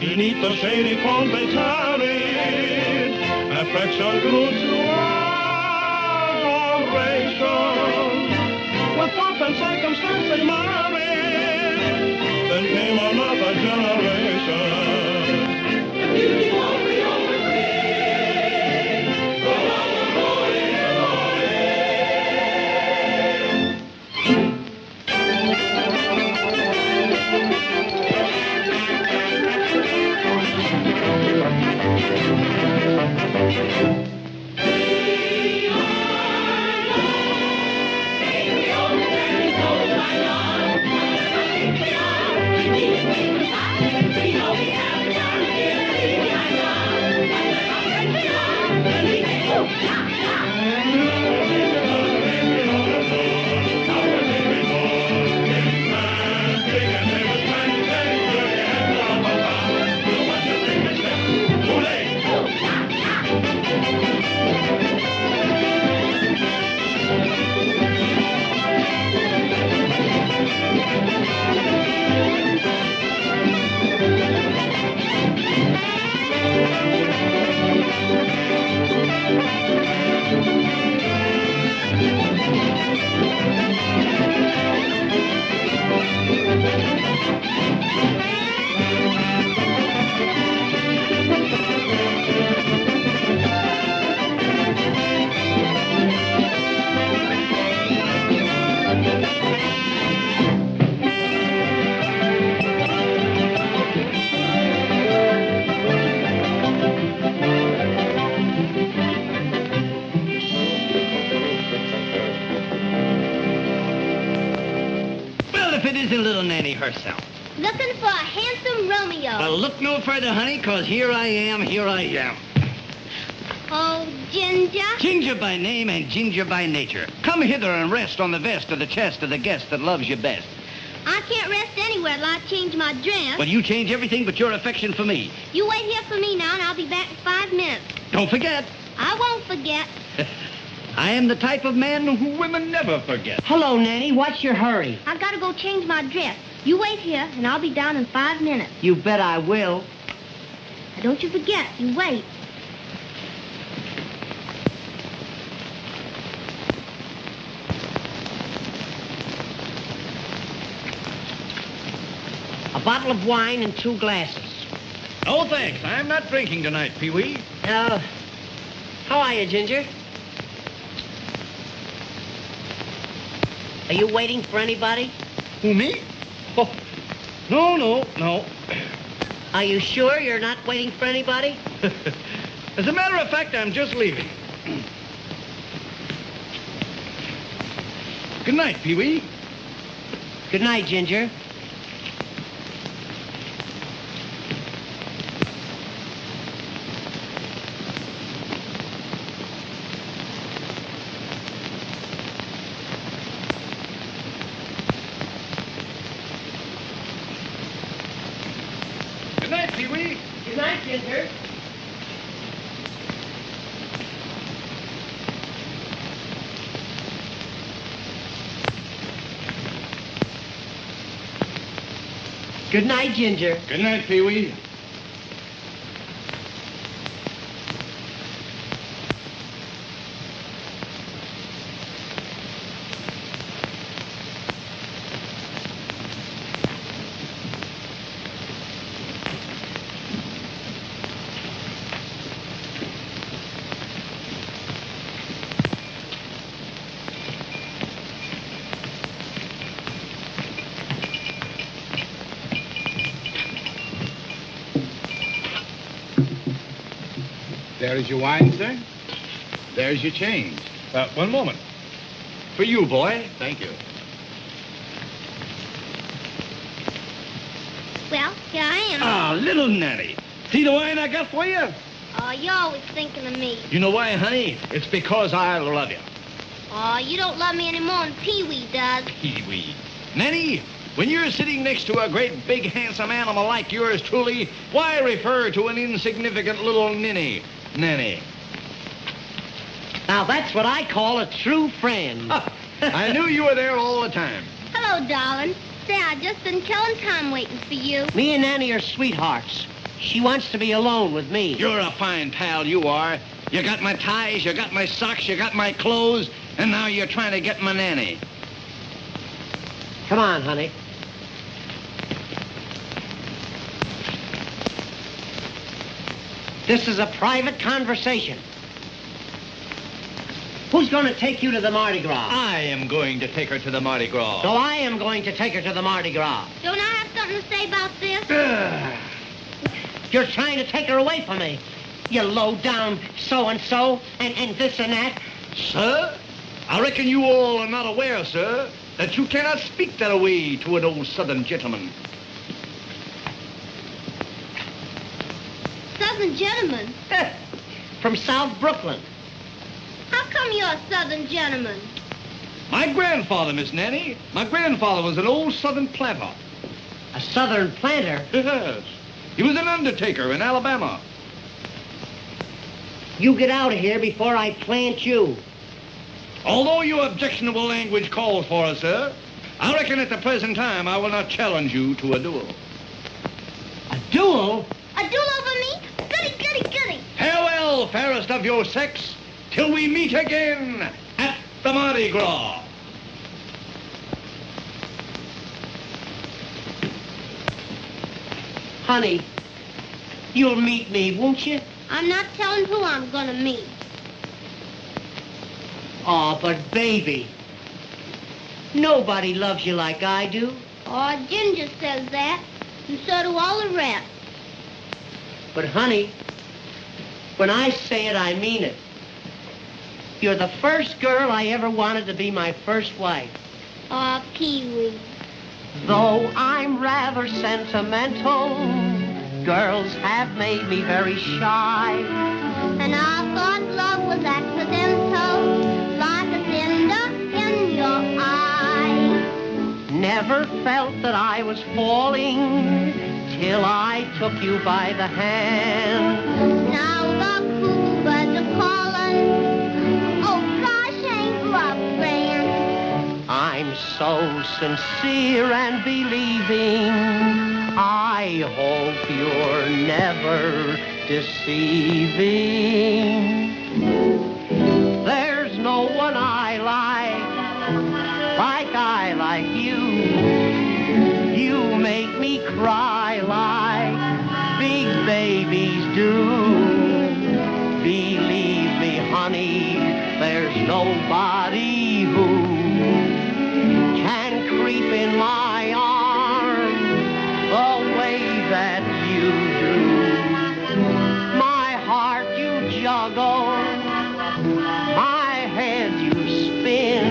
Beneath the shady palm they tarried, affection grew to adoration. With pomp and circumstance they married, then came another generation. The beauty of the young and free, go on the road in if it isn't little Nanny herself? Looking for a handsome Romeo. Well, look no further, honey, 'cause here I am. Oh, Ginger. Ginger by name and Ginger by nature. Come hither and rest on the vest of the chest of the guest that loves you best. I can't rest anywhere till I change my dress. Well, you change everything but your affection for me. You wait here for me now, and I'll be back in 5 minutes. Don't forget. I won't forget. I am the type of man who women never forget. Hello, Nanny. What's your hurry? I gotta go change my dress. You wait here, and I'll be down in 5 minutes. You bet I will. Now, don't you forget. You wait. A bottle of wine and 2 glasses. Oh, thanks. I'm not drinking tonight, Peewee. How are you, Ginger? Are you waiting for anybody? Who, me? Oh, no. Are you sure you're not waiting for anybody? As a matter of fact, I'm just leaving. Good night, Peewee. Good night, Ginger. Good night, Peewee. Good night, Ginger. Good night, Ginger. Good night, Peewee. There is your wine, sir. There's your change. One moment. For you, boy. Thank you. Well, here I am. Ah, little Nanny. See the wine I got for you? Oh, you're always thinking of me. You know why, honey? It's because I love you. Oh, you don't love me any more than Peewee does. Peewee. Nanny, when you're sitting next to a great, big, handsome animal like yours truly, why refer to an insignificant little ninny? Nanny. Now, that's what I call a true friend. I knew you were there all the time. Hello, darling. Say, I just been killing time waiting for you. Me and Nanny are sweethearts. She wants to be alone with me. You're a fine pal, you are. You got my ties, you got my socks, you got my clothes, and now you're trying to get my Nanny. Come on, honey. This is a private conversation. Who's going to take you to the Mardi Gras? I am going to take her to the Mardi Gras. So I am going to take her to the Mardi Gras. Don't I have something to say about this? You're trying to take her away from me. You low-down so-and-so and this and that. Sir, I reckon you all are not aware, sir, that you cannot speak that way to an old Southern gentleman. Southern gentleman? From South Brooklyn. How come you're a Southern gentleman? My grandfather, Miss Nanny. My grandfather was an old Southern planter. A Southern planter? Yes. He was an undertaker in Alabama. You get out of here before I plant you. Although your objectionable language calls for it, sir, I reckon at the present time I will not challenge you to a duel. A duel? A duel over me? Goody, goody, goody. Farewell, fairest of your sex, till we meet again at the Mardi Gras. Honey, you'll meet me, won't you? I'm not telling who I'm gonna meet. Oh, but baby, nobody loves you like I do. Oh, Ginger says that, and so do all the rest. But honey, when I say it, I mean it. You're the first girl I ever wanted to be my first wife. Oh, Peewee. Though I'm rather sentimental, girls have made me very shy. And I thought love was accidental, like a cinder in your eye. Never felt that I was falling till I took you by the hand. Now the cuckoo birds are calling. Oh, gosh, ain't love grand? I'm so sincere and believing. I hope you're never deceiving. There's no one I like you. You make me cry like big babies do. Believe me, honey, there's nobody who can creep in my arms the way that you do. My heart you juggle, my head you spin.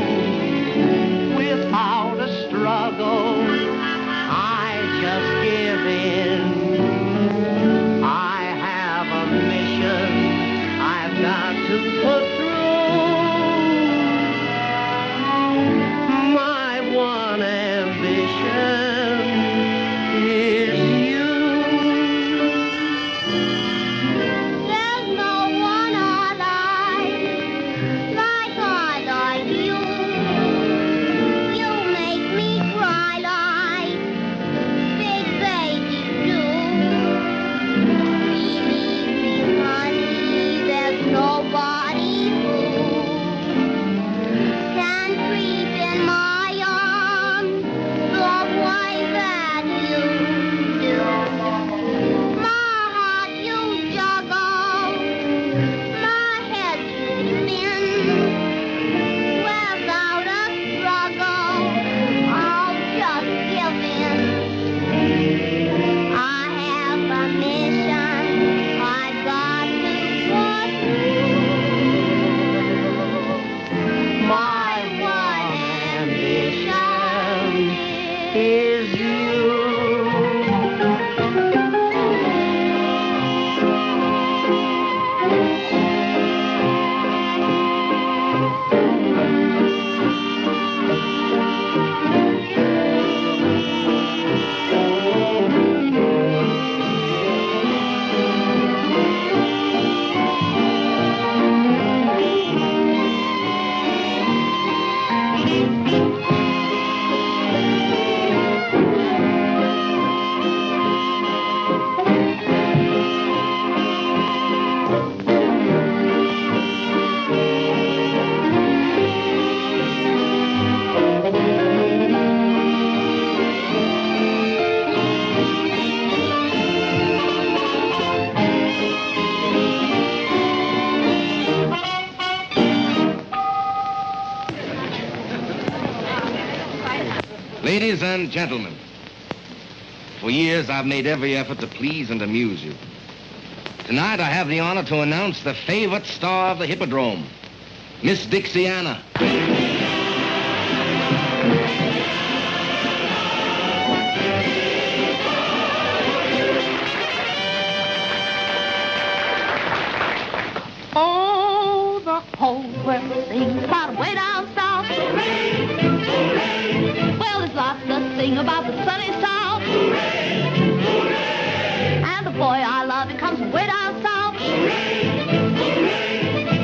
Without a struggle, I just give in. I have a mission I've got to put through. My one ambition is you. There's no one I like you. You make me cry like big babies do. Believe me, honey, there's nobody who can creep in my arms the way that you do. My heart you juggle, my head you spin. Without a struggle, I'll just give in. I have a mission I've got to put through. My one ambition is you. Ladies and gentlemen, for years I've made every effort to please and amuse you. Tonight I have the honor to announce the favorite star of the Hippodrome, Miss Dixiana. Oh, the whole world sings about way down south. Well, there's lots to sing about the sunny south. And the boy I love, he comes from way down south.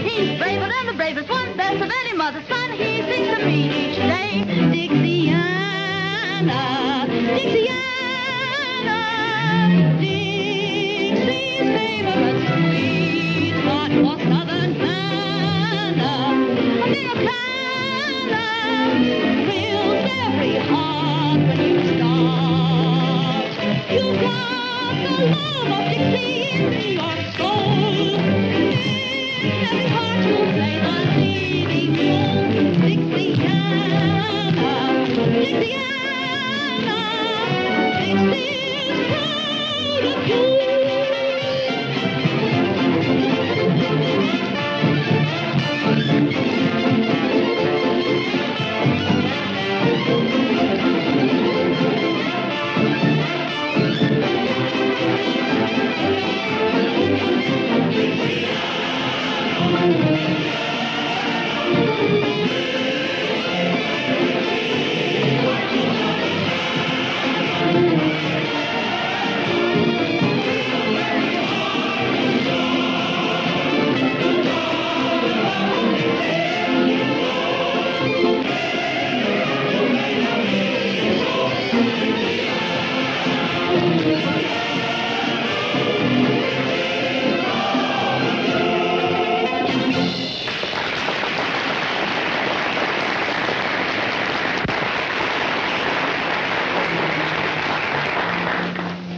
He's braver than the bravest one, best of any mother's son. He sings to me each day, Dixiana, Dixiana, Dixie's favorite sweet, but for southern manna, Americana, fills every heart when you start. You've got the love of Dixie in your soul. In every heart you play the leading role.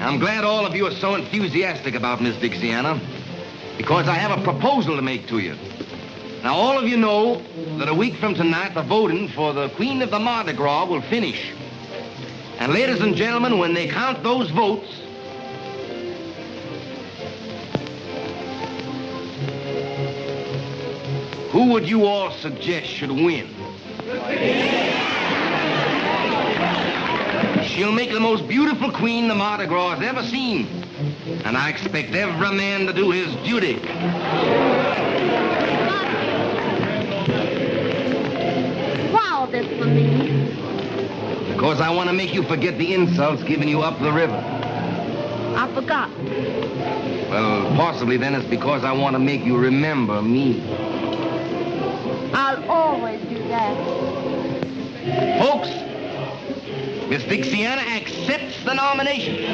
I'm glad all of you are so enthusiastic about Miss Dixiana, because I have a proposal to make to you. Now, all of you know that a week from tonight, the voting for the Queen of the Mardi Gras will finish. And ladies and gentlemen, when they count those votes, who would you all suggest should win? She'll make the most beautiful queen the Mardi Gras has ever seen. And I expect every man to do his duty. Why all this for me? Because I want to make you forget the insults given you up the river. I forgot. Well, possibly then it's because I want to make you remember me. I'll always do that. Folks, Miss Dixiana accepts the nomination.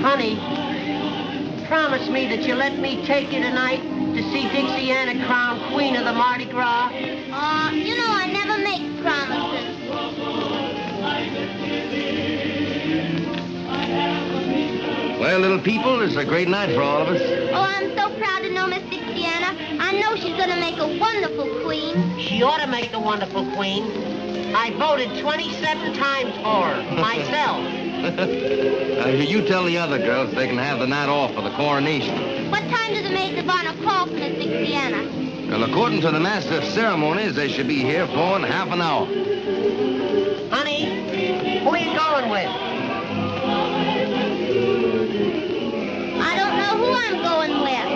Honey, promise me that you'll let me take you tonight to see Dixiana crowned Queen of the Mardi Gras. You know I never make promises. Well, little people, it's a great night for all of us. Oh, I'm so proud to know Miss Dixiana. I know she's going to make a wonderful queen. She ought to make a wonderful queen. I voted 27 times for her, myself. You tell the other girls they can have the night off for the coronation. What time do the maids of honor call for Miss Dixiana? Well, according to the master of ceremonies, they should be here for in half an hour. Honey, who are you going with? I don't know who I'm going with.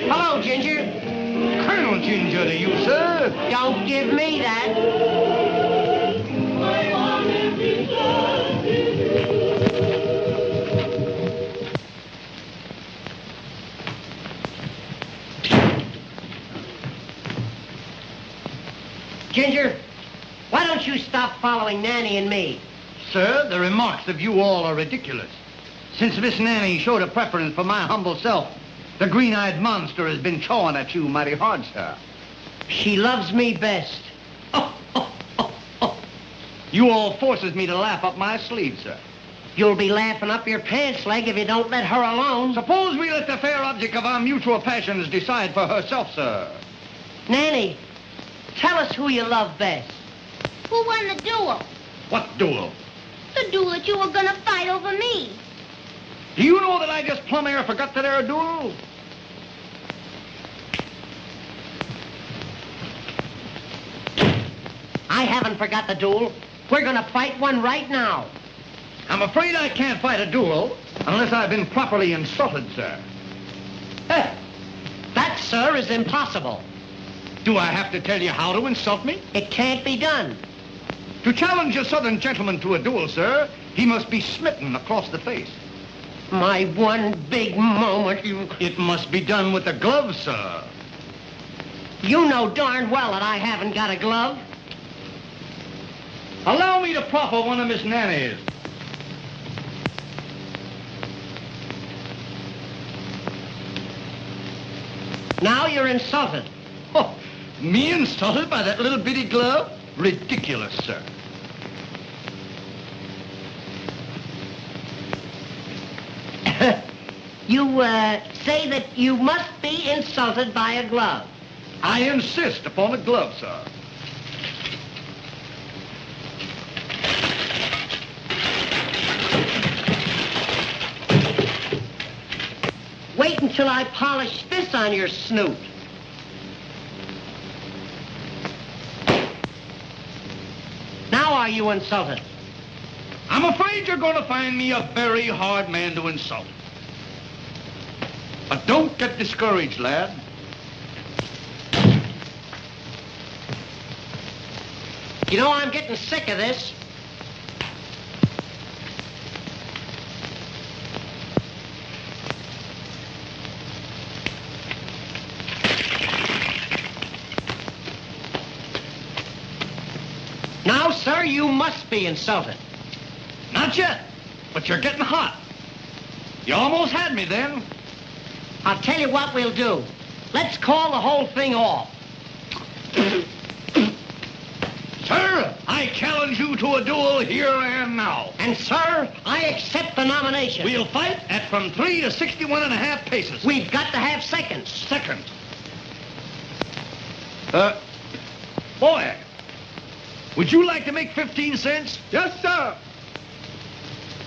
Hello, Ginger. Colonel Ginger to you, sir. Don't give me that. Ginger, why don't you stop following Nanny and me? Sir, the remarks of you all are ridiculous. Since Miss Nanny showed a preference for my humble self, the green-eyed monster has been chawing at you mighty hard, sir. She loves me best. You all forces me to laugh up my sleeve, sir. You'll be laughing up your pants leg if you don't let her alone. Suppose we let the fair object of our mutual passions decide for herself, sir. Nanny, tell us who you love best. Who won the duel? What duel? The duel that you were going to fight over me. Do you know that I just plumb air forgot that there duel? I haven't forgot the duel. We're going to fight one right now. I'm afraid I can't fight a duel unless I've been properly insulted, sir. That, sir, is impossible. Do I have to tell you how to insult me? It can't be done. To challenge a southern gentleman to a duel, sir, he must be smitten across the face. My one big moment, you... It must be done with a glove, sir. You know darn well that I haven't got a glove. Allow me to proffer one of Miss Nanny's. Now you're insulted. Oh, me insulted by that little bitty glove? Ridiculous, sir. You say that you must be insulted by a glove. I insist upon a glove, sir. Wait until I polish this on your snoot. Now are you insulted? I'm afraid you're going to find me a very hard man to insult. But don't get discouraged, lad. You know, I'm getting sick of this. you must be insulted. Not yet, but you're getting hot. You almost had me then. I'll tell you what we'll do. Let's call the whole thing off. Sir, I challenge you to a duel here and now. And, sir, I accept the nomination. We'll fight at from 3 to 61.5 paces. We've got to have seconds. Second. Boy, would you like to make 15 cents? Yes, sir.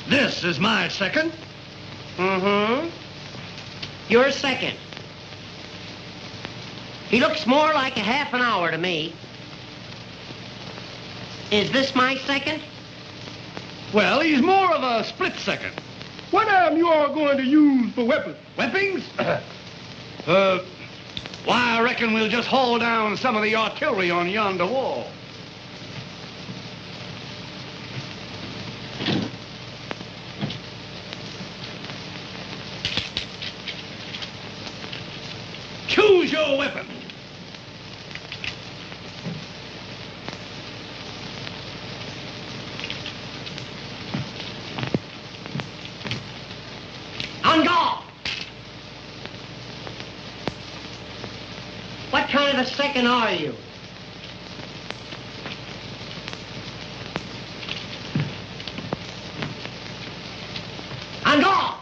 This is my second. Mm-hmm. You're second. He looks more like a half an hour to me. Is this my second? Well, he's more of a split second. What am you all going to use for weapons? Weapons? Why, I reckon we'll just haul down some of the artillery on yonder wall. Choose your weapon. On guard! What kind of a second are you? On guard!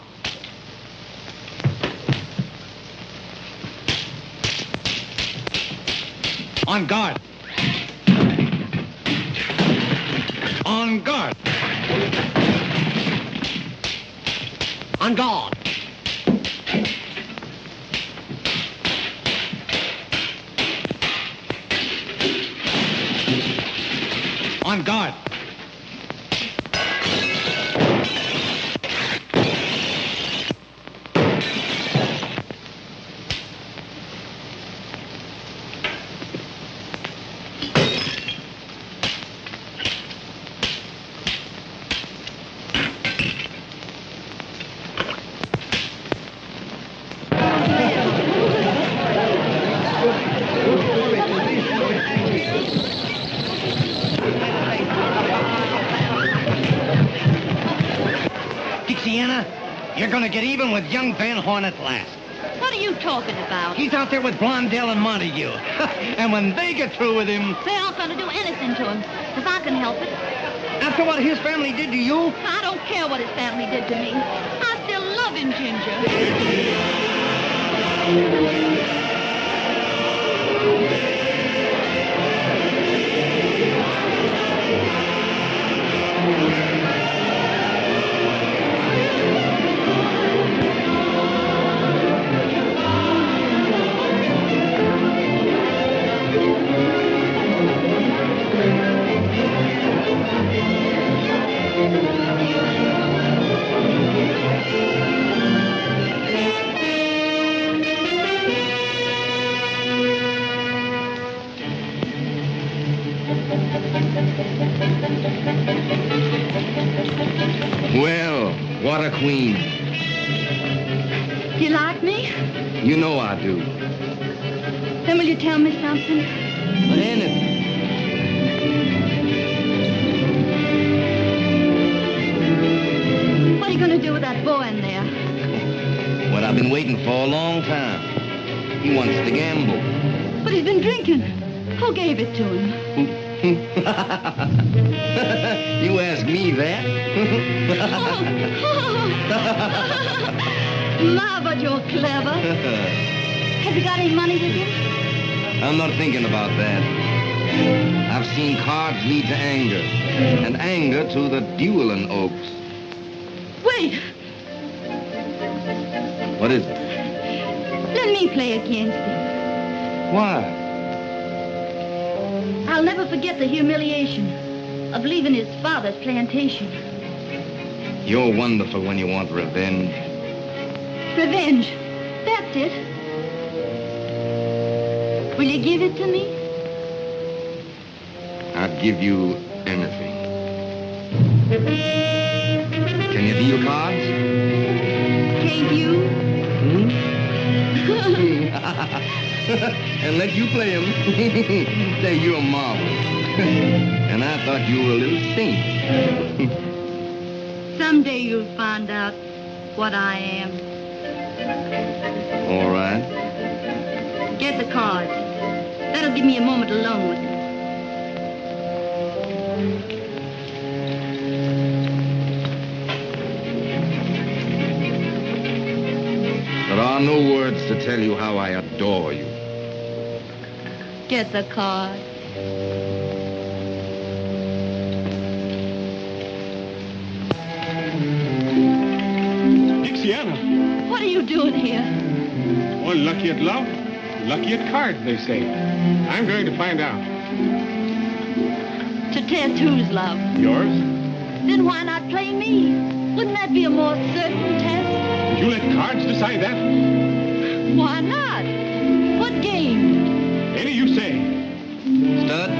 On guard. On guard. On guard. On guard. Dixiana, you're gonna get even with young Van Horn at last. What are you talking about? He's out there with Blondell and Montague. And when they get through with him... They aren't going to do anything to him, because I can help it. After what his family did to you? I don't care what his family did to me. I still love him, Ginger. Well, what a queen. You like me? You know I do. Then will you tell me something? Anything. What are you going to do with that boy in there? What I've been waiting for a long time. He wants to gamble. But he's been drinking. Who gave it to him? You ask me that? My, but you're clever. Have you got any money with you? I'm not thinking about that. I've seen cards lead to anger, and anger to the dueling oaks. Wait. What is it? Let me play against him. Why? I'll never forget the humiliation of leaving his father's plantation. You're wonderful when you want revenge. Revenge. That's it. Will you give it to me? I'd give you anything. Can you deal cards? Can't you? And let you play him. Say, you're a marvel. And I thought you were a little saint. Someday you'll find out what I am. All right. Get the cards. That'll give me a moment alone with you. There are no words to tell you how I adore you. Get the card. Dixiana. What are you doing here? Well, lucky at love, lucky at cards, they say. I'm going to find out. To test whose love? Yours? Then why not play me? Wouldn't that be a more certain test? Would you let cards decide that? Why not? What game? Any you say. Stud?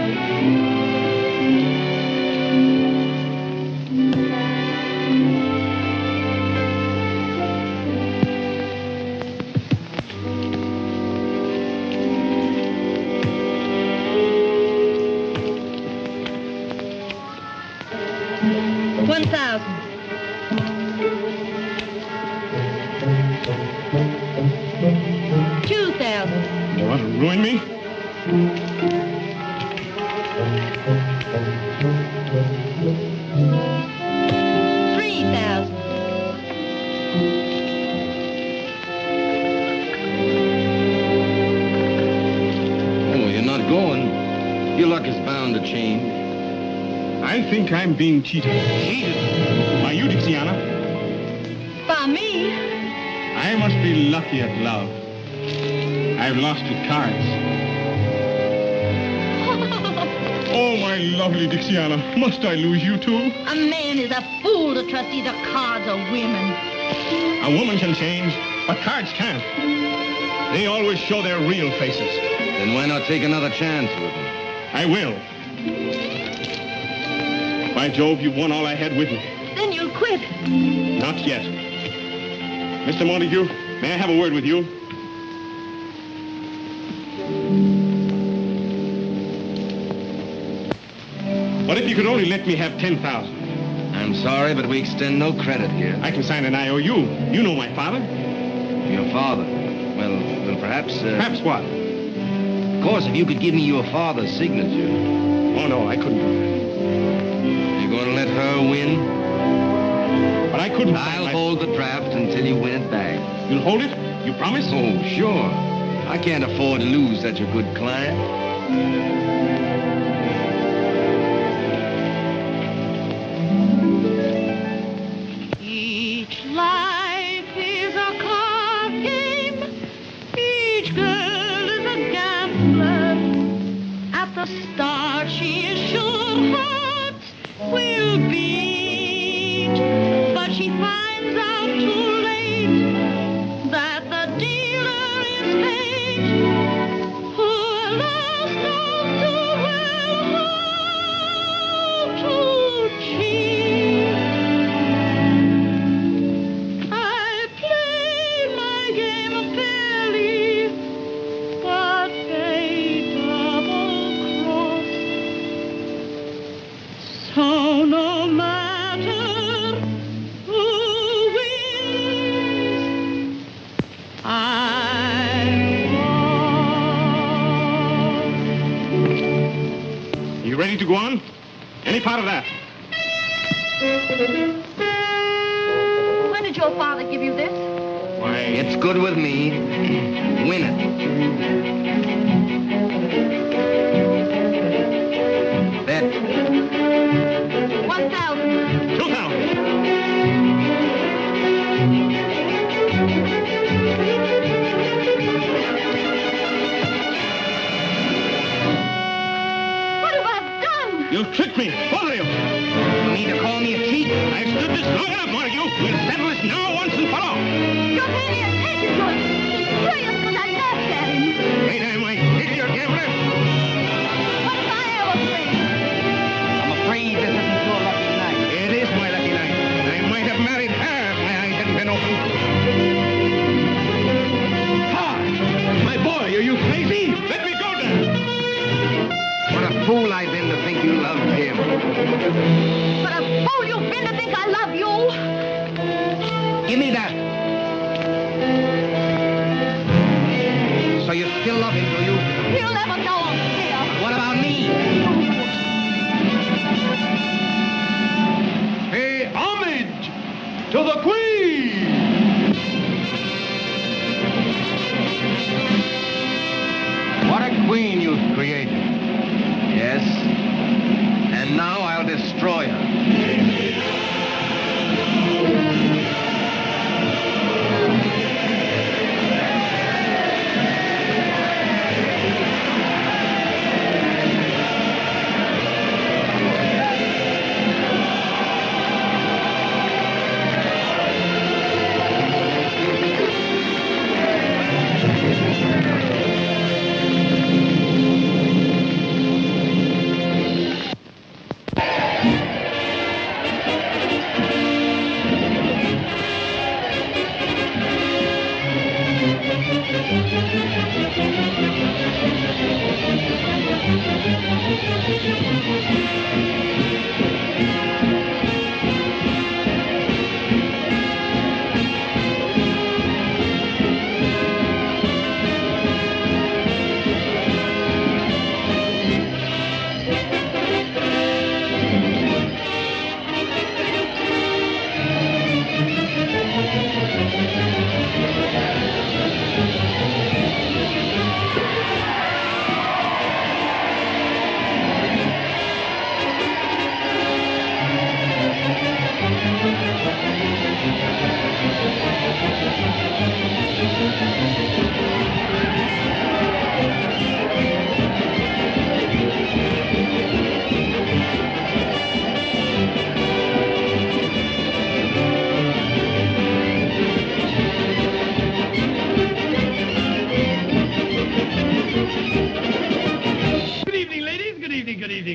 $1,000. $2,000. You want to ruin me? $3,000. Oh, you're not going. Your luck is bound to change. I think I'm being cheated. Cheated? By you, Dixiana. By me? I must be lucky at love. I've lost at cards. Oh, my lovely Dixiana, must I lose you too? A man is a fool to trust either cards or women. A woman can change, but cards can't. They always show their real faces. Then why not take another chance with them? I will. By Jove, you've won all I had with me. Then you'll quit. Not yet. Mr. Montague, may I have a word with you? What if you could only let me have 10,000? I'm sorry, but we extend no credit here. I can sign an IOU. You know my father. Your father? Well, perhaps... Perhaps what? Of course, if you could give me your father's signature. Oh, no, I couldn't do that. You're going to let her win? But I couldn't... I'll hold the draft until you win it back. You'll hold it? You promise? Oh, sure. I can't afford to lose such a good client. Each life is a card game. Each girl is a gambler. At the start, she is sure hearts will beat. But she finds out too late that the dealer is fate. Who lost knows too well how to cheat. I play my game fairly, but fate double-crossed. So no matter who wins, I won. You ready to go on? Any part of that? When did your father give you this? Why... It's good with me. Win it. Bet. 1,000. 2,000. What have I done? You tricked me, both of you. You mean to call me a cheat? I've stood this long enough, Montague. We'll settle this now once and for all. Your daddy has taken to it. He's furious because I laughed at him. Ain't I my idiot gambler? What have I ever said? I'm afraid this isn't your lucky night. It is my lucky night. I might have married her if my eyes hadn't been open. My boy, are you crazy? Let me go, Dad. What a fool I've been to What a fool you've been to think I love you. Give me that. So you still love him, do you? He'll never know, dear. What about me? Pay homage to the Queen! What a queen you've created. Yes. And now I'll destroy her.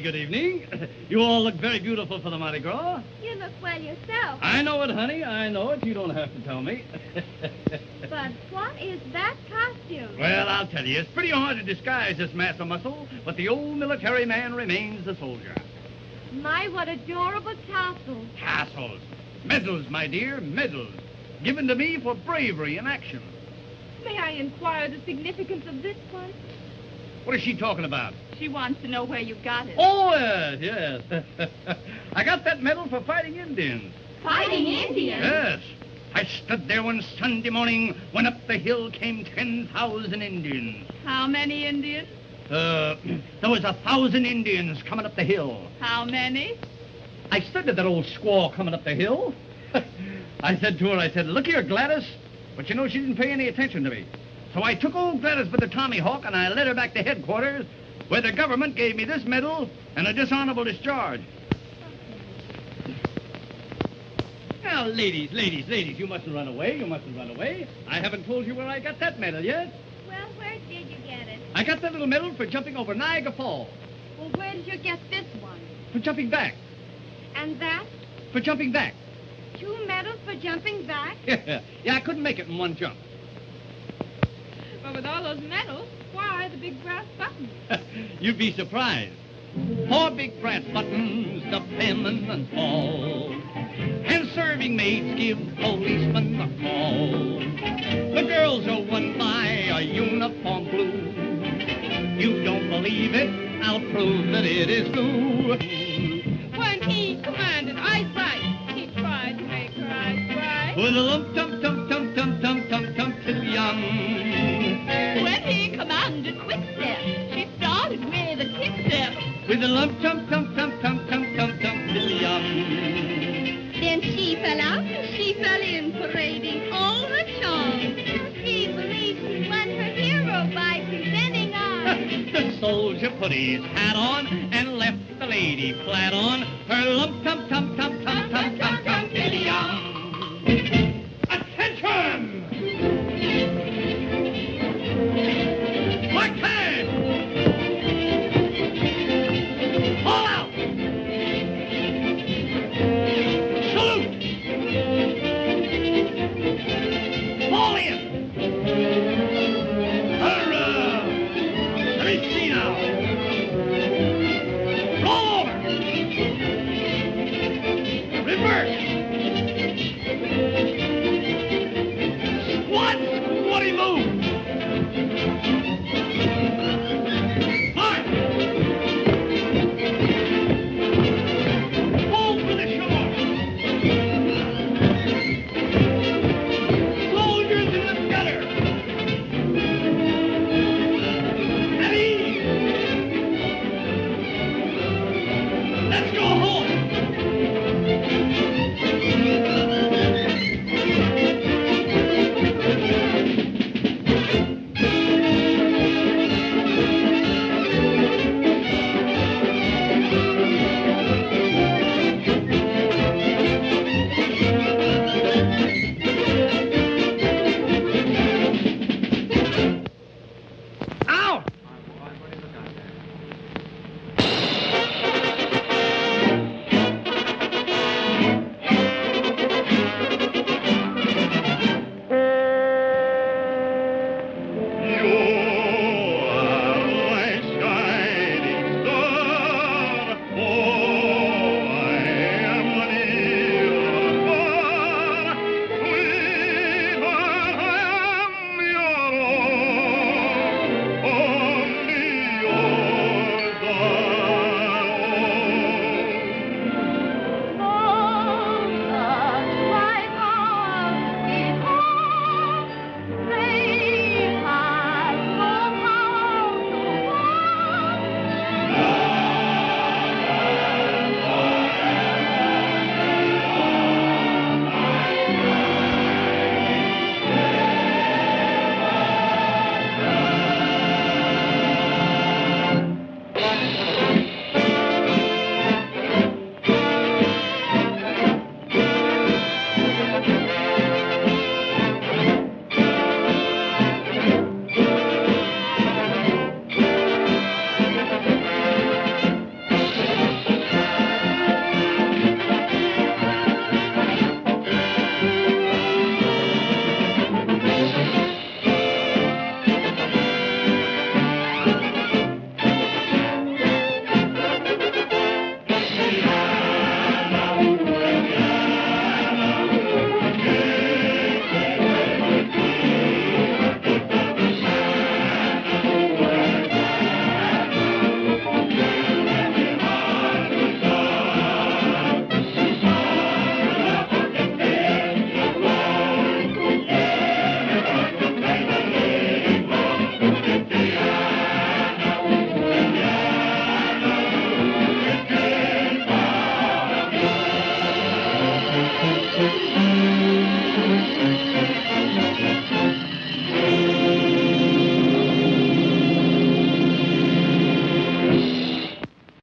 Good evening. You all look very beautiful for the Mardi Gras. You look well yourself. I know it, honey. I know it. You don't have to tell me. But what is that costume? Well, I'll tell you. It's pretty hard to disguise this mass of muscle, but the old military man remains the soldier. My, what adorable tassels. Tassels. Medals, my dear, medals. Given to me for bravery in action. May I inquire the significance of this one? What is she talking about? She wants to know where you got it. Oh, yes. I got that medal for fighting Indians. Fighting Indians? Yes. I stood there one Sunday morning when up the hill came 10,000 Indians. How many Indians? There was 1,000 Indians coming up the hill. How many? I said to that old squaw coming up the hill. I said to her, look here, Gladys. But you know, she didn't pay any attention to me. So I took old Gladys by the Tommy Hawk and I led her back to headquarters, where the government gave me this medal and a dishonorable discharge. Now, ladies, you mustn't run away. You mustn't run away. I haven't told you where I got that medal yet. Well, where did you get it? I got that little medal for jumping over Niagara Falls. Well, where did you get this one? For jumping back. And that? For jumping back. 2 medals for jumping back? Yeah, I couldn't make it in one jump. But with all those medals, why the big brass buttons? You'd be surprised. 4 big brass buttons to payment and fall. And serving maids give policemen a call. The girls are won by a uniform blue. You don't believe it? I'll prove that it is true. When he commanded eyes right, he tried to make her eyes bright. With a lump, tum, tum, tum, tum, tum, tum, tum, till young. When he commanded quick step, she started with a kick step. With a lump, tum, tum, tum, tum, tum, tum, tum, till young. Then she fell out and she fell in, parading all her charm. He believed he won her hero by presenting arms. The soldier put his hat on and left the lady flat on her lump, tum, tum, tum, tum, tum, tum, tum, till young. Attention! Mark time! All out! Salute! Fall in! Hurrah! Let me see now. Roll over! it, Bert!